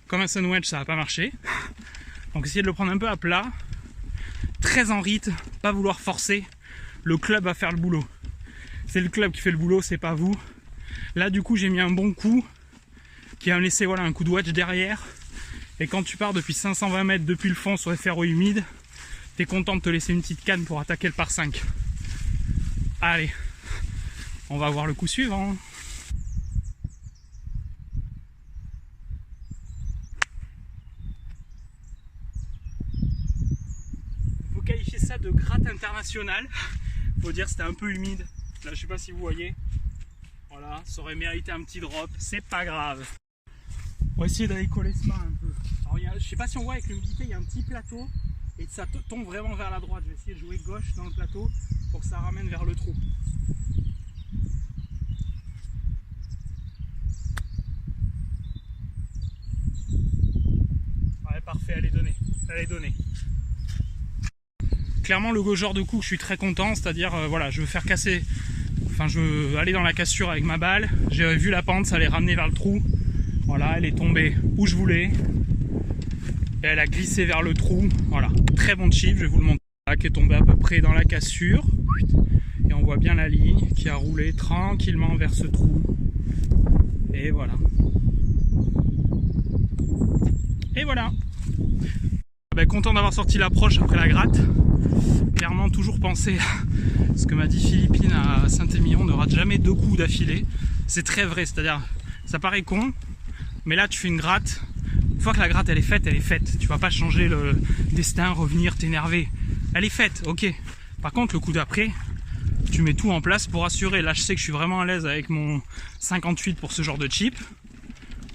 comme un sandwich, ça va pas marcher. Donc essayez de le prendre un peu à plat, très en rythme, pas vouloir forcer. Le club va faire le boulot. C'est le club qui fait le boulot, c'est pas vous. Là du coup j'ai mis un bon coup qui va me laisser voilà, un coup de wedge derrière. Et quand tu pars depuis 520 mètres depuis le fond sur les fairways humides, t'es content de te laisser une petite canne pour attaquer le par 5. Allez, on va voir le coup suivant. Qualifier ça de gratte internationale. Faut dire c'était un peu humide. Là je sais pas si vous voyez. Voilà, ça aurait mérité un petit drop. C'est pas grave. On va essayer d'aller coller ce mât un peu. Alors, je sais pas si on voit avec l'humidité, il y a un petit plateau. et ça tombe vraiment vers la droite. Je vais essayer de jouer gauche dans le plateau pour que ça ramène vers le trou. Ouais, parfait, elle est donnée. Elle est donnée. Clairement, le genre de coup, je suis très content, c'est-à-dire, voilà, je veux faire casser, enfin, je veux aller dans la cassure avec ma balle. J'ai vu la pente, ça allait ramener vers le trou. Voilà, elle est tombée où je voulais. Et elle a glissé vers le trou. Voilà, très bon chip, je vais vous le montrer. Là, qui est tombé à peu près dans la cassure. Et on voit bien la ligne qui a roulé tranquillement vers ce trou. Et voilà. Et voilà. Ben, content d'avoir sorti l'approche après la gratte. Clairement, toujours penser à ce que m'a dit Philippine à Saint-Émilion, ne rate jamais 2 coups d'affilée. C'est très vrai, c'est-à-dire, ça paraît con, mais là tu fais une gratte. Une fois que la gratte elle est faite. Tu vas pas changer le destin, revenir, t'énerver. Elle est faite, ok. Par contre, le coup d'après, tu mets tout en place pour assurer. Là, je sais que je suis vraiment à l'aise avec mon 58 pour ce genre de chip.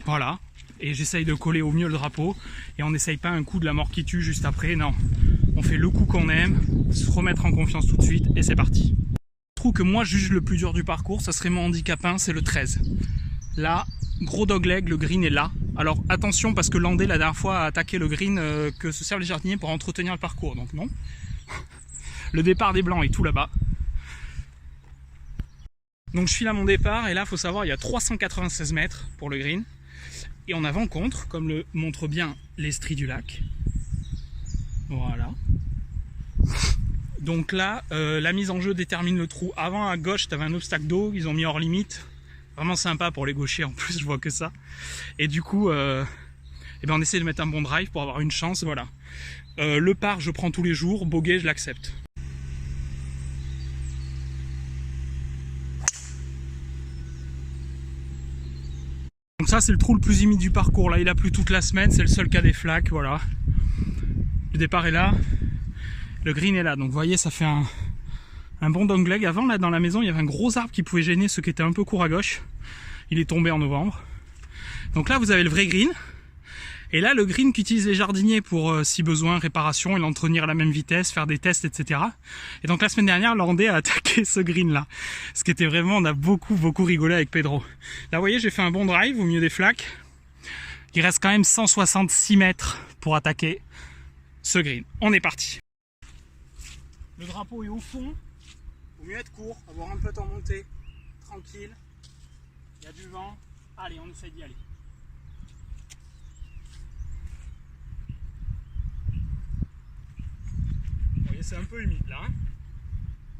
Voilà. Et j'essaye de coller au mieux le drapeau. Et on n'essaye pas un coup de la mort qui tue juste après, non. On fait le coup qu'on aime, se remettre en confiance tout de suite, et c'est parti. Le trou que moi je juge le plus dur du parcours, ça serait mon handicap 1, c'est le 13. Là, gros dogleg, le green est là. Alors attention, parce que Landé la dernière fois a attaqué le green que se servent les jardiniers pour entretenir le parcours, donc non. Le départ des blancs est tout là-bas. Donc je file à mon départ, et là il faut savoir, il y a 396 mètres pour le green. Et on avant-contre, comme le montre bien l'estrie du lac. Voilà. Donc là, la mise en jeu détermine le trou. Avant, à gauche, tu avais un obstacle d'eau, ils ont mis hors limite. Vraiment sympa pour les gauchers, en plus, je vois que ça. Et du coup, eh ben on essaie de mettre un bon drive pour avoir une chance, voilà. Le par, je prends tous les jours, bogey, je l'accepte. Donc ça, c'est le trou le plus humide du parcours. Là, il a plu toute la semaine, c'est le seul cas des flaques, voilà. Le départ est là, le green est là. Donc vous voyez, ça fait un bon dogleg. Avant, là, dans la maison, il y avait un gros arbre qui pouvait gêner ceux qui étaient un peu courts à gauche. Il est tombé en novembre. Donc là, vous avez le vrai green. Et là, le green qu'utilisent les jardiniers pour, si besoin, réparation et l'entretenir à la même vitesse, faire des tests, etc. Et donc la semaine dernière, Landé a attaqué ce green-là. Ce qui était vraiment, on a beaucoup rigolé avec Pedro. Là, vous voyez, j'ai fait un bon drive au milieu des flaques. Il reste quand même 166 mètres pour attaquer ce green. On est parti. Le drapeau est au fond. Vaut mieux être court, avoir un peu en montée. Tranquille. Il y a du vent. Allez, on essaye d'y aller. Vous voyez, c'est un peu humide là. Hein,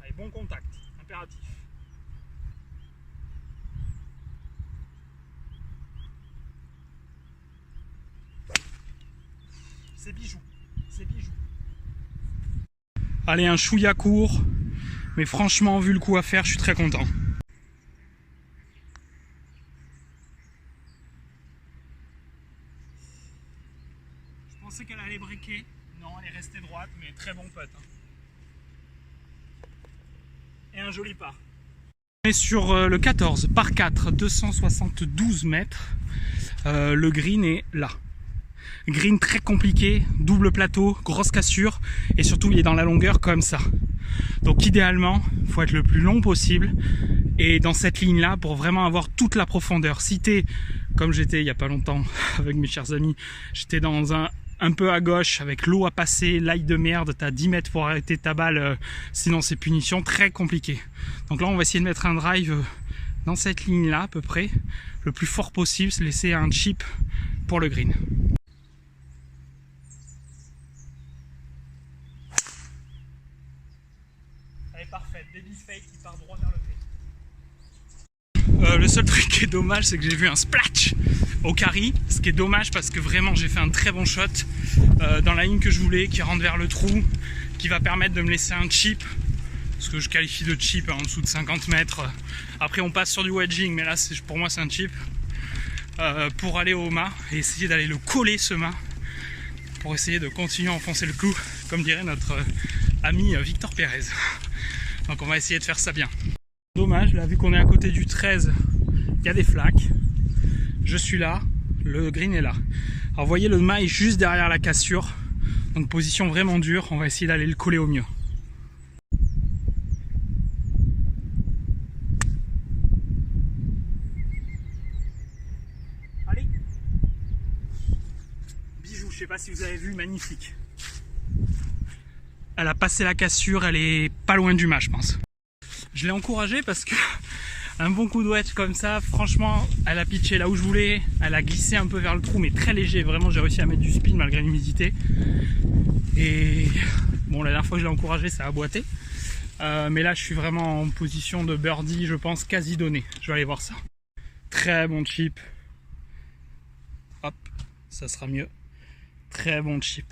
allez, bon contact. Impératif. C'est bijou. C'est bijou. Allez, un chouïa court. Mais franchement, vu le coup à faire, je suis très content. Je pensais qu'elle allait briquer. Non, elle est restée droite, mais très bon putt. Hein. Et un joli par. On est sur le 14, par 4, 272 mètres. Le green est là. Green très compliqué, double plateau, grosse cassure, et surtout il est dans la longueur comme ça. Donc idéalement, il faut être le plus long possible, et dans cette ligne là, pour vraiment avoir toute la profondeur. Si t'es, comme j'étais il n'y a pas longtemps avec mes chers amis, j'étais dans un peu à gauche, avec l'eau à passer, l'ail de merde, t'as 10 mètres pour arrêter ta balle, sinon c'est punition, très compliqué. Donc là on va essayer de mettre un drive dans cette ligne là à peu près, le plus fort possible, se laisser un chip pour le green. Parfait, baby fake qui part droit vers le green. Le seul truc qui est dommage, c'est que j'ai vu un splash au carry, ce qui est dommage parce que vraiment j'ai fait un très bon shot dans la ligne que je voulais, qui rentre vers le trou, qui va permettre de me laisser un chip, ce que je qualifie de chip en dessous de 50 mètres. Après on passe sur du wedging, mais là pour moi c'est un chip, pour aller au mât et essayer d'aller le coller ce mât, pour essayer de continuer à enfoncer le clou, comme dirait notre ami Victor Pérez. Donc on va essayer de faire ça bien. Dommage, là vu qu'on est à côté du 13, il y a des flaques. Je suis là, le green est là. Alors vous voyez, le mât est juste derrière la cassure. Donc position vraiment dure, on va essayer d'aller le coller au mieux. Allez. Bijou, je sais pas si vous avez vu, magnifique. Elle a passé la cassure, elle est pas loin du mât, je pense. Je l'ai encouragée parce que un bon coup de wedge comme ça, franchement, elle a pitché là où je voulais, elle a glissé un peu vers le trou, mais très léger. Vraiment, j'ai réussi à mettre du spin malgré l'humidité. Et bon, la dernière fois que je l'ai encouragée, ça a boité. Mais là, je suis vraiment en position de birdie, je pense, quasi donné. Je vais aller voir ça. Très bon chip. Hop, ça sera mieux. Très bon chip.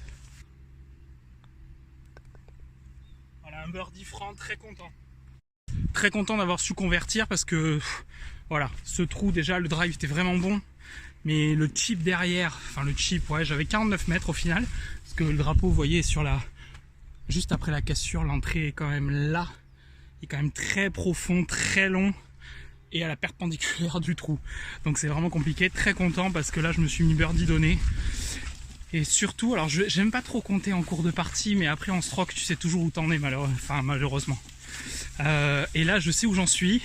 Voilà, un birdie franc, très content. Très content d'avoir su convertir parce que voilà, ce trou déjà, le drive était vraiment bon, mais le chip derrière, enfin le chip, ouais, j'avais 49 mètres au final, parce que le drapeau, vous voyez, sur la, juste après la cassure, l'entrée est quand même là, il est quand même très profond, très long, et à la perpendiculaire du trou, donc c'est vraiment compliqué. Très content parce que là je me suis mis birdie donné. Et surtout, alors j'aime pas trop compter en cours de partie, mais après en stroke tu sais toujours où t'en es malheureusement. Et là je sais où j'en suis.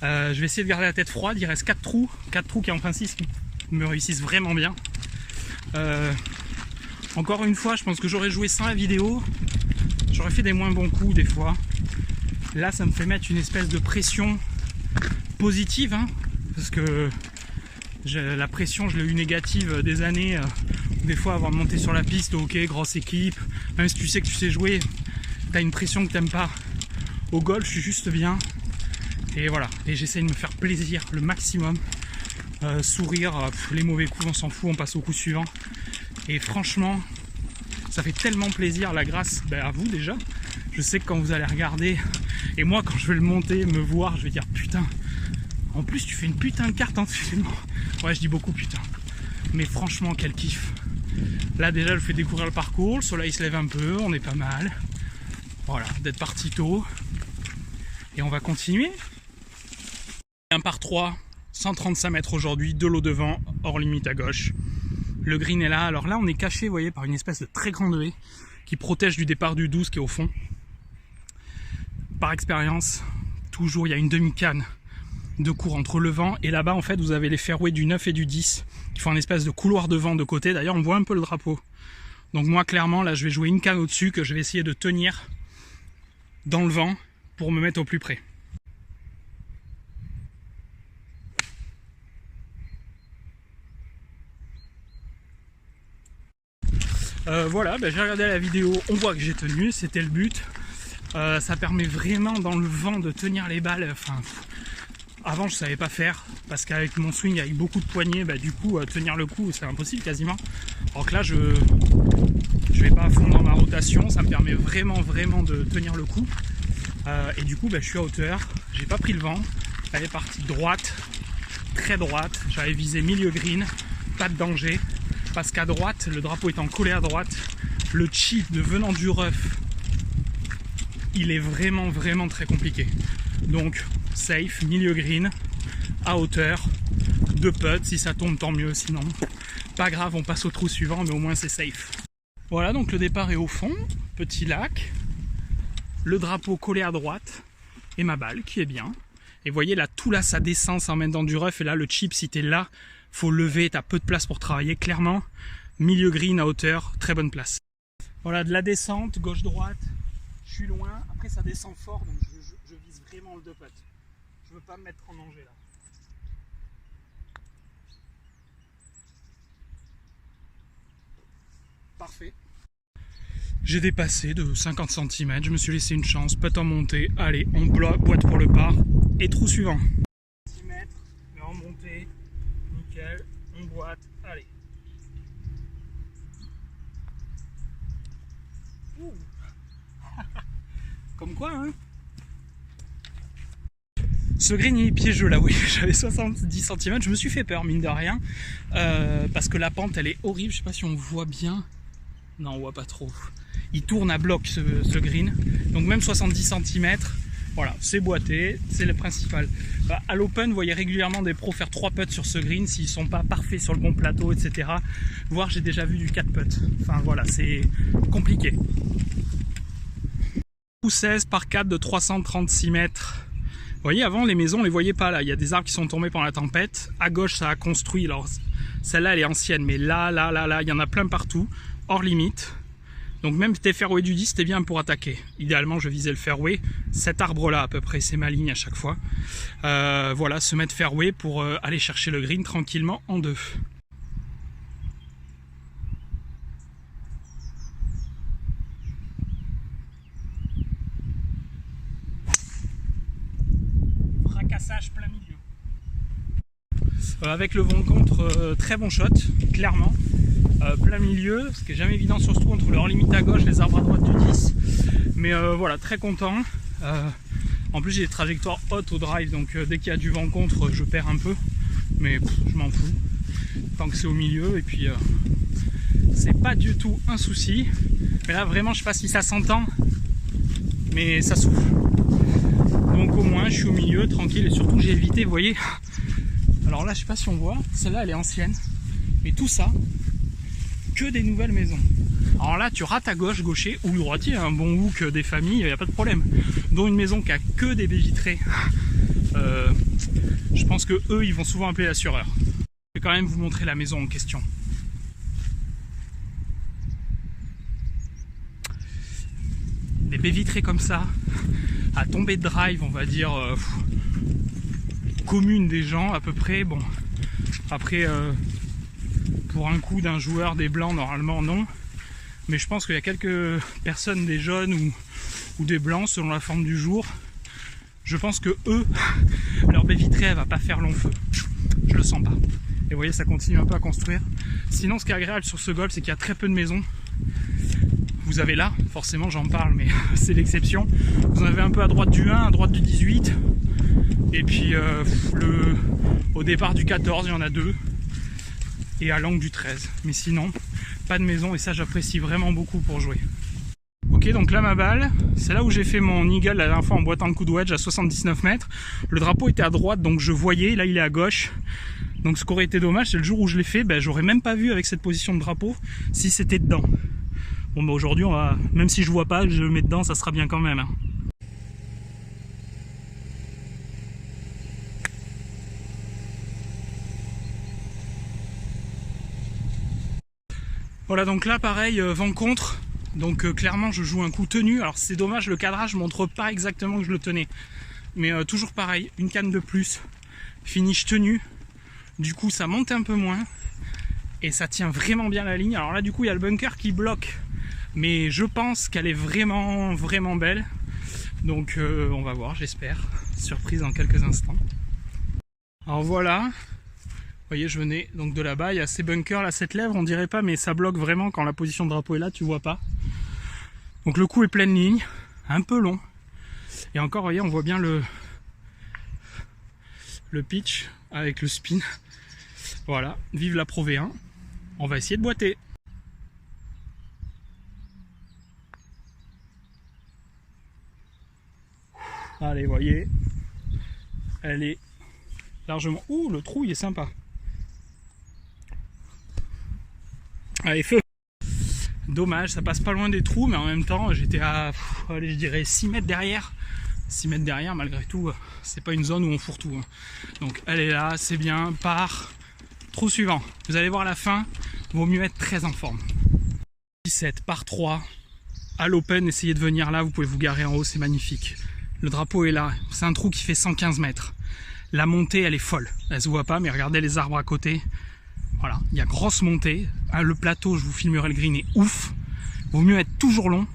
Je vais essayer de garder la tête froide. Il reste 4 trous qui en principe me réussissent vraiment bien. Encore une fois, je pense que j'aurais joué sans la vidéo, j'aurais fait des moins bons coups des fois. Là ça me fait mettre une espèce de pression positive, hein, parce que la pression je l'ai eu négative des années. Des fois avant de monter sur la piste, ok, grosse équipe, même si tu sais que tu sais jouer, t'as une pression que t'aimes pas. Au golf, je suis juste bien. Et voilà, et j'essaye de me faire plaisir le maximum. Sourire, les mauvais coups, on s'en fout, on passe au coup suivant. Et franchement, ça fait tellement plaisir, la grâce à vous déjà. Je sais que quand vous allez regarder, et moi quand je vais le monter, me voir, je vais dire putain, en plus tu fais une putain de carte en dessous. Ouais, je dis beaucoup putain. Mais franchement, quel kiff. Là déjà je fais découvrir le parcours, le soleil se lève un peu, on est pas mal. Voilà, d'être parti tôt. Et on va continuer. Un par 3, 135 mètres aujourd'hui, de l'eau devant, hors limite à gauche. Le green est là, alors là on est caché, vous voyez, par une espèce de très grande haie qui protège du départ du 12 qui est au fond. Par expérience, toujours il y a une demi-canne de cours entre le vent et là-bas en fait vous avez les fairways du 9 et du 10 qui font un espèce de couloir de vent de côté. D'ailleurs on voit un peu le drapeau, donc moi clairement là je vais jouer une canne au dessus que je vais essayer de tenir dans le vent pour me mettre au plus près. Voilà, j'ai regardé la vidéo, on voit que j'ai tenu, c'était le but. Ça permet vraiment dans le vent de tenir les balles. Enfin, avant je savais pas faire parce qu'avec mon swing avec beaucoup de poignées, du coup tenir le coup c'est impossible quasiment. Alors que là je vais pas à fond dans ma rotation, ça me permet vraiment de tenir le coup. Et du coup je suis à hauteur, j'ai pas pris le vent, elle est partie droite, très droite, j'avais visé milieu green, pas de danger, parce qu'à droite, le drapeau étant collé à droite, le chip de venant du rough, il est vraiment très compliqué. Donc safe, milieu green, à hauteur, 2 putts, si ça tombe tant mieux, sinon pas grave, on passe au trou suivant, mais au moins c'est safe. Voilà, donc le départ est au fond, petit lac, le drapeau collé à droite, et ma balle qui est bien. Et vous voyez là, tout là ça descend, ça emmène dans du rough, et là le chip, si t'es là, faut lever, t'as peu de place pour travailler, clairement. Milieu green à hauteur, très bonne place. Voilà, de la descente, gauche-droite, je suis loin, après ça descend fort, donc je vise vraiment le 2 putt. Je veux pas me mettre en danger là. Parfait. J'ai dépassé de 50 cm, je me suis laissé une chance, putt en montée, allez, on boîte pour le par, et trou suivant. 10 mètres, mais en montée, nickel, on boîte, allez. Ouh. Comme quoi, hein. Ce green il est piégeux là, oui, j'avais 70 cm, je me suis fait peur mine de rien, parce que la pente elle est horrible, je sais pas si on voit bien, non on voit pas trop, il tourne à bloc ce green, donc même 70 cm, Voilà, c'est boité, c'est le principal. À l'Open, vous voyez régulièrement des pros faire 3 putts sur ce green s'ils sont pas parfaits sur le bon plateau, etc. Voire j'ai déjà vu du 4 putts. Enfin voilà, c'est compliqué. 16 par 4 de 336 mètres. Vous voyez, avant les maisons, on les voyait pas là. Il y a des arbres qui sont tombés pendant la tempête. À gauche, ça a construit. Alors celle-là, elle est ancienne, mais là, il y en a plein partout, hors limite. Donc même si t'es fairway du 10, c'était bien pour attaquer. Idéalement, je visais le fairway. Cet arbre-là, à peu près, c'est ma ligne à chaque fois. Voilà, se mettre fairway pour aller chercher le green tranquillement en 2. Fracassage plein milieu. Avec le vent contre, très bon shot, clairement. Plein milieu, ce qui est jamais évident sur ce trou entre leur limite à gauche, les arbres à droite du 10. Mais voilà, très content. En plus, j'ai des trajectoires hautes au drive, donc dès qu'il y a du vent contre, je perds un peu. Mais je m'en fous. Tant que c'est au milieu, et puis c'est pas du tout un souci. Mais là, vraiment, je sais pas si ça s'entend, mais ça souffle. Donc au moins, je suis au milieu, tranquille, et surtout, j'ai évité, vous voyez. Alors là, je sais pas si on voit, celle-là, elle est ancienne. Mais tout ça, que des nouvelles maisons. Alors là, tu rates à gauche, gaucher ou droitier, un bon hook des familles, il n'y a pas de problème. Dont une maison qui a que des baies vitrées. Je pense que eux, ils vont souvent appeler l'assureur. Je vais quand même vous montrer la maison en question. Des baies vitrées comme ça, à tomber de drive, on va dire commune des gens à peu près. Bon, après. Pour un coup d'un joueur des blancs, normalement non. Mais je pense qu'il y a quelques personnes, des jeunes ou des blancs, selon la forme du jour. Je pense que eux, leur baie vitrée, elle va pas faire long feu. Je le sens pas. Et vous voyez, ça continue un peu à construire. Sinon, ce qui est agréable sur ce golf, c'est qu'il y a très peu de maisons. Vous avez là, forcément j'en parle, mais c'est l'exception. Vous en avez un peu à droite du 1, à droite du 18. Et puis au départ du 14, il y en a 2. Et à l'angle du 13, mais sinon pas de maison, et ça j'apprécie vraiment beaucoup pour jouer. Ok, donc là ma balle, c'est là où j'ai fait mon eagle la dernière fois en boitant le coup de wedge à 79 mètres. Le drapeau était à droite, donc je voyais, là il est à gauche. Donc ce qui aurait été dommage, c'est le jour où je l'ai fait, j'aurais même pas vu avec cette position de drapeau si c'était dedans. Bon aujourd'hui, même si je vois pas, je le mets dedans, ça sera bien quand même. Hein. Voilà, donc là pareil, vent contre, donc clairement je joue un coup tenu. Alors c'est dommage, le cadrage montre pas exactement que je le tenais, mais toujours pareil, une canne de plus, finish tenu, du coup ça monte un peu moins et ça tient vraiment bien la ligne. Alors là du coup il y a le bunker qui bloque, mais je pense qu'elle est vraiment belle, donc on va voir, j'espère, surprise dans quelques instants. Alors voilà. Vous voyez, je venais donc de là-bas, il y a ces bunkers là, cette lèvre, on dirait pas, mais ça bloque vraiment quand la position de drapeau est là, tu vois pas. Donc le coup est pleine ligne, un peu long. Et encore, vous voyez, on voit bien le pitch avec le spin. Voilà, vive la Pro V1. On va essayer de boiter. Allez, vous voyez, elle est largement... Ouh, le trou, il est sympa. Allez, feu. Dommage, ça passe pas loin des trous, mais en même temps, j'étais à, allez, je dirais 6 mètres derrière. 6 mètres derrière, malgré tout, c'est pas une zone où on fourre tout. Donc, elle est là, c'est bien, part. Trou suivant. Vous allez voir la fin, vaut mieux être très en forme. 17 par 3. À l'open, essayez de venir là, vous pouvez vous garer en haut, c'est magnifique. Le drapeau est là, c'est un trou qui fait 115 mètres. La montée, elle est folle. Elle se voit pas, mais regardez les arbres à côté. Voilà, il y a grosse montée. Le plateau, je vous filmerai le green, est ouf. Vaut mieux être toujours long,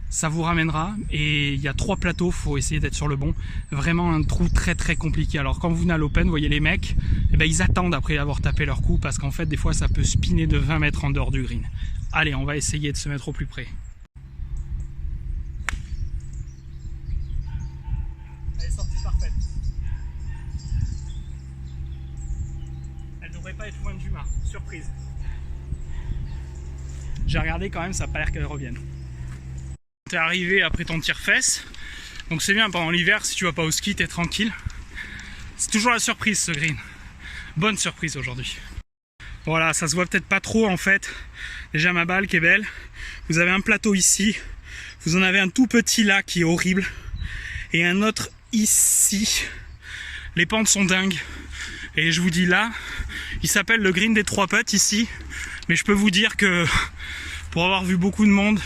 ça vous ramènera. Et il y a 3 plateaux, faut essayer d'être sur le bon. Vraiment un trou très compliqué. Alors quand vous venez à l'open, vous voyez les mecs, ils attendent après avoir tapé leur coup, parce qu'en fait, des fois, ça peut spinner de 20 mètres en dehors du green. Allez, on va essayer de se mettre au plus près. Elle est sortie parfaite. Elle devrait pas être loin du mât. Surprise. J'ai regardé quand même, ça n'a pas l'air qu'elle revienne. T'es arrivé après ton tir-fesse. Donc c'est bien pendant l'hiver, si tu vas pas au ski, t'es tranquille. C'est toujours la surprise ce green. Bonne surprise aujourd'hui. Voilà, ça se voit peut-être pas trop en fait. Déjà ma balle qui est belle. Vous avez un plateau ici. Vous en avez un tout petit là qui est horrible. Et un autre ici. Les pentes sont dingues. Et je vous dis là, il s'appelle le green des 3 putts ici. Mais je peux vous dire que pour avoir vu beaucoup de monde,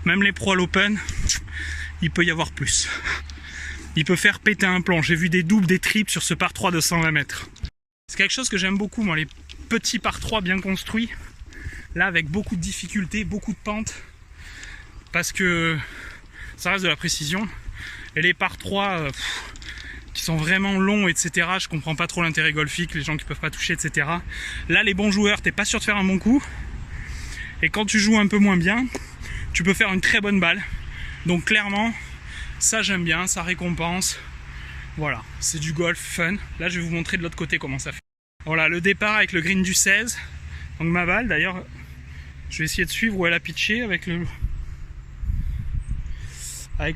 même les pros à l'open, il peut y avoir plus. Il peut faire péter un plomb. J'ai vu des doubles, des triples sur ce par 3 de 120 mètres. C'est quelque chose que j'aime beaucoup, moi, les petits par 3 bien construits. Là, avec beaucoup de difficultés, beaucoup de pentes. Parce que ça reste de la précision. Et les par 3 qui sont vraiment longs, etc. Je comprends pas trop l'intérêt golfique, les gens qui peuvent pas toucher, etc. Là, les bons joueurs, t'es pas sûr de faire un bon coup. Et quand tu joues un peu moins bien, tu peux faire une très bonne balle. Donc clairement, ça j'aime bien, ça récompense. Voilà, c'est du golf fun. Là, je vais vous montrer de l'autre côté comment ça fait. Voilà, le départ avec le green du 16. Donc ma balle, d'ailleurs, je vais essayer de suivre où elle a pitché avec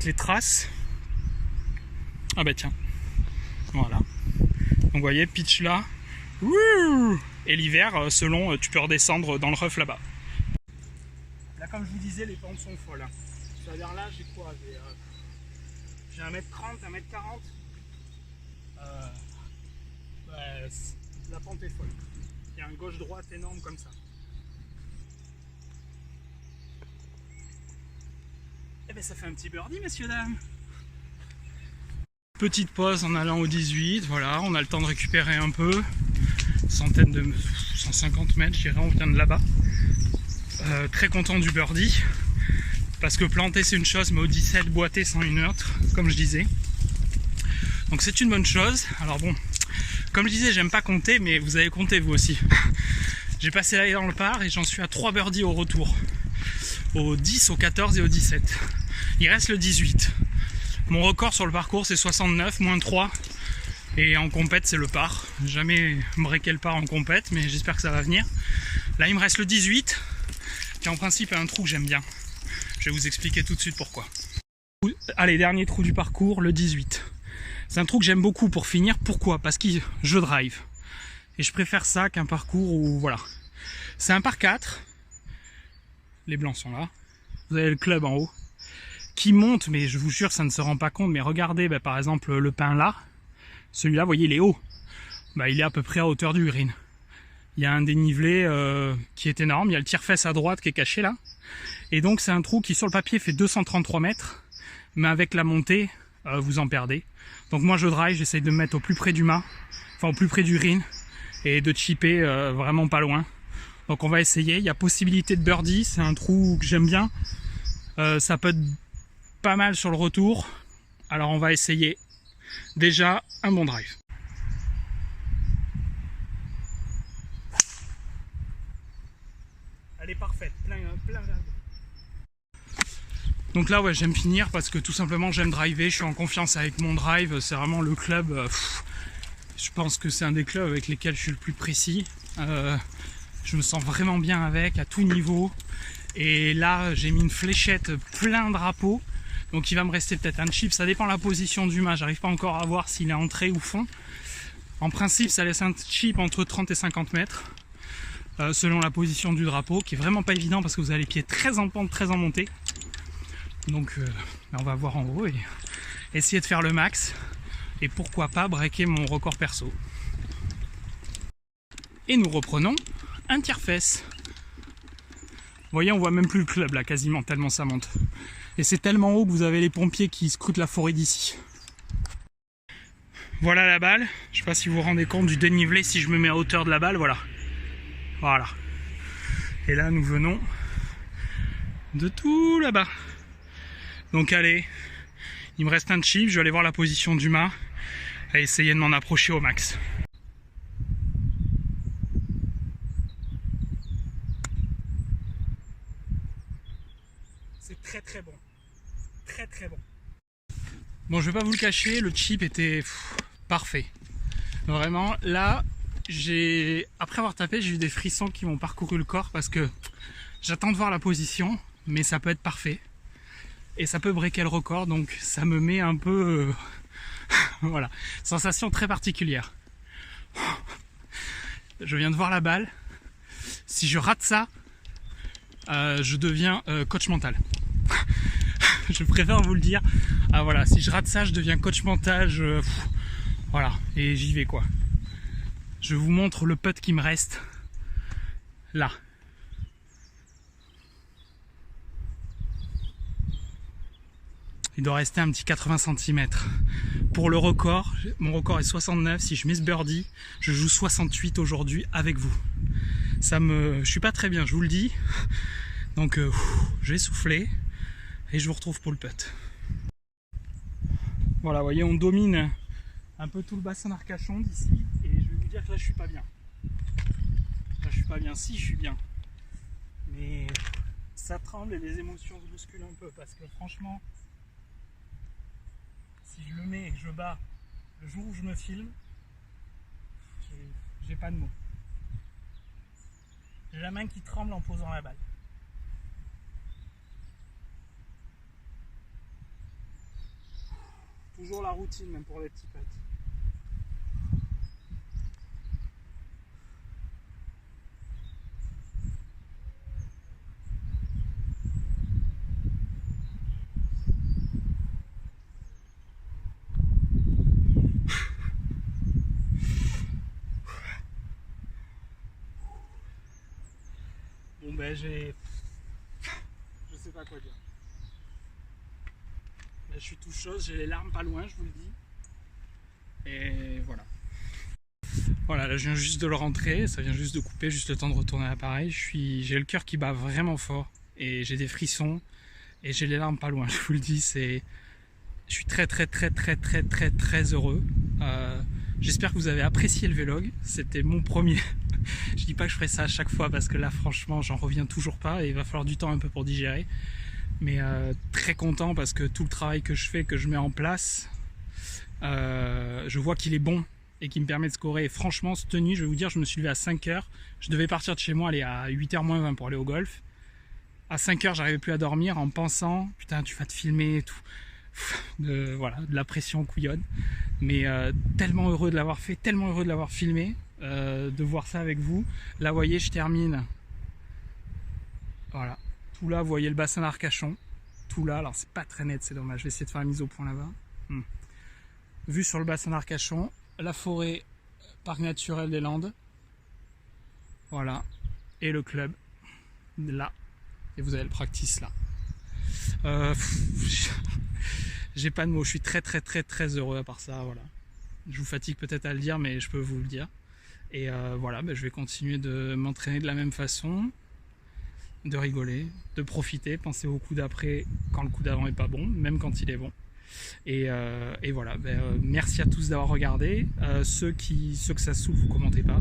les traces. Ah bah tiens, voilà. Donc vous voyez, pitch là. Et l'hiver, selon, tu peux redescendre dans le rough là-bas. Là, comme je vous disais, les pentes sont folles. C'est-à-dire là, j'ai quoi? J'ai 1m30, 1m40. La pente est folle. Il y a un gauche-droite énorme comme ça. Et bien ça fait un petit birdie, messieurs dames. Petite pause en allant au 18, voilà, on a le temps de récupérer un peu. Centaine de 150 mètres, je dirais, on vient de là-bas. Très content du birdie. Parce que planter c'est une chose, mais au 17 boiter c'en est une autre, comme je disais. Donc c'est une bonne chose. Alors bon, comme je disais, j'aime pas compter, mais vous avez compté vous aussi. J'ai passé l'année dans le par et j'en suis à 3 birdies au retour. Au 10, au 14 et au 17. Il reste le 18. Mon record sur le parcours c'est 69, moins 3. Et en compète c'est le par. Jamais breaké le par en compète, mais j'espère que ça va venir. Là il me reste le 18, qui en principe est un trou que j'aime bien. Je vais vous expliquer tout de suite pourquoi. Allez, dernier trou du parcours, le 18. C'est un trou que j'aime beaucoup pour finir. Pourquoi? Parce que je drive. Et je préfère ça qu'un parcours où, voilà. C'est un par 4. Les blancs sont là. Vous avez le club en haut. Qui monte, mais je vous jure, ça ne se rend pas compte. Mais regardez, par exemple, le pin là. Celui-là, vous voyez, il est haut. Il est à peu près à hauteur du green. Il y a un dénivelé qui est énorme. Il y a le tire-fesse à droite qui est caché là. Et donc c'est un trou qui sur le papier fait 233 mètres. Mais avec la montée, vous en perdez. Donc moi je drive, j'essaye de me mettre au plus près du mât. Enfin au plus près du green. Et de chipper vraiment pas loin. Donc on va essayer. Il y a possibilité de birdie. C'est un trou que j'aime bien. Ça peut être pas mal sur le retour. Alors on va essayer déjà un bon drive. Elle est parfaite, plein. Donc là ouais, j'aime finir parce que tout simplement j'aime driver, je suis en confiance avec mon drive, c'est vraiment le club, je pense que c'est un des clubs avec lesquels je suis le plus précis. Je me sens vraiment bien avec, à tout niveau. Et là j'ai mis une fléchette plein drapeau, donc il va me rester peut-être un chip, ça dépend de la position du mât, j'arrive pas encore à voir s'il est entrée ou fond. En principe ça laisse un chip entre 30 et 50 mètres. Selon la position du drapeau, qui est vraiment pas évident parce que vous avez les pieds très en pente, très en montée. Donc on va voir en haut et essayer de faire le max. Et pourquoi pas breaker mon record perso. Et nous reprenons un tire-fesse. Vous voyez, on voit même plus le club là, quasiment, tellement ça monte. Et c'est tellement haut que vous avez les pompiers qui scrutent la forêt d'ici. Voilà la balle. Je sais pas si vous vous rendez compte du dénivelé si je me mets à hauteur de la balle, voilà. Voilà. Et là, nous venons de tout là-bas. Donc allez, il me reste un chip, je vais aller voir la position du mât et essayer de m'en approcher au max. C'est très bon. Très bon. Bon, je vais pas vous le cacher, le chip était parfait. Vraiment, là... Après avoir tapé, j'ai eu des frissons qui m'ont parcouru le corps parce que j'attends de voir la position, mais ça peut être parfait. et ça peut breaker le record, donc ça me met un peu... voilà, sensation très particulière. Je viens de voir la balle. Si je rate ça, je deviens coach mental. Je préfère vous le dire. Ah voilà, si je rate ça, je deviens coach mental. Voilà, et j'y vais quoi. Je vous montre le putt qui me reste. Là. Il doit rester un petit 80 cm. Pour le record, mon record est 69. Si je mets ce birdie, je joue 68 aujourd'hui avec vous. Je suis pas très bien, je vous le dis. Donc je vais souffler et je vous retrouve pour le putt. Voilà, vous voyez, on domine un peu tout le bassin d'Arcachon d'ici. Et je vais vous dire que là, je suis pas bien. Là, je suis pas bien. Si, je suis bien. Mais ça tremble et les émotions se bousculent un peu. Parce que franchement, si je le mets et que je bats le jour où je me filme, j'ai pas de mots. J'ai la main qui tremble en posant la balle. Toujours la routine, même pour les petits putts. Bon ben je sais pas quoi dire. Là, je suis tout chaud, j'ai les larmes pas loin, je vous le dis. Et voilà. Voilà, là je viens juste de le rentrer, ça vient juste de couper, juste le temps de retourner à l'appareil. J'ai le cœur qui bat vraiment fort et j'ai des frissons et j'ai les larmes pas loin, je vous le dis. Je suis très heureux. J'espère que vous avez apprécié le vlog, c'était mon premier. Je dis pas que je ferai ça à chaque fois parce que là franchement j'en reviens toujours pas et il va falloir du temps un peu pour digérer. Mais très content parce que tout le travail que je fais, que je mets en place, je vois qu'il est bon et qu'il me permet de scorer. Et franchement, cette nuit, je vais vous dire, je me suis levé à 5h. Je devais partir de chez moi, aller à 8h moins 20 pour aller au golf. À 5h, j'arrivais plus à dormir en pensant, putain, tu vas te filmer et tout. Voilà, de la pression couillonne. Mais tellement heureux de l'avoir fait, tellement heureux de l'avoir filmé, de voir ça avec vous. Là, vous voyez, je termine. Voilà. Tout là, vous voyez le bassin d'Arcachon. Tout là, alors c'est pas très net, c'est dommage. Je vais essayer de faire la mise au point là-bas. Vue sur le bassin d'Arcachon, la forêt, parc naturel des Landes. Voilà. Et le club, là. Et vous avez le practice là. J'ai pas de mots, je suis très heureux à part ça, voilà. Je vous fatigue peut-être à le dire, mais je peux vous le dire. Et voilà, je vais continuer de m'entraîner de la même façon. De rigoler, de profiter, penser au coup d'après quand le coup d'avant est pas bon, même quand il est bon. Et voilà, merci à tous d'avoir regardé. Ceux que ça saoule, vous commentez pas.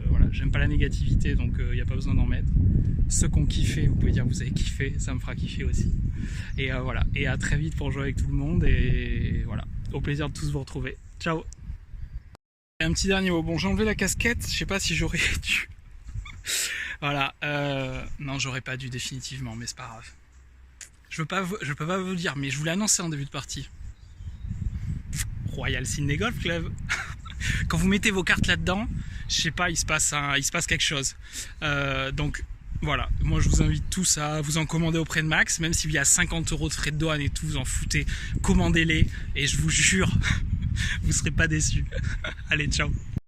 Voilà, j'aime pas la négativité, donc il n'y a pas besoin d'en mettre. Ceux qui ont kiffé, vous pouvez dire que vous avez kiffé, ça me fera kiffer aussi. Et voilà, et à très vite pour jouer avec tout le monde. Et voilà, au plaisir de tous vous retrouver. Ciao. Et un petit dernier mot. Bon, j'ai enlevé la casquette, je sais pas si j'aurais dû. Voilà, non, j'aurais pas dû définitivement, mais c'est pas grave. Je peux pas vous le dire, mais je vous l'ai annoncé en début de partie. Royal Sydney Golf Club. Quand vous mettez vos cartes là-dedans, je sais pas, il se passe quelque chose. Donc voilà, moi je vous invite tous à vous en commander auprès de Max, même s'il y a 50 € de frais de douane et tout, vous en foutez, commandez-les et je vous jure, vous serez pas déçus. Allez, ciao.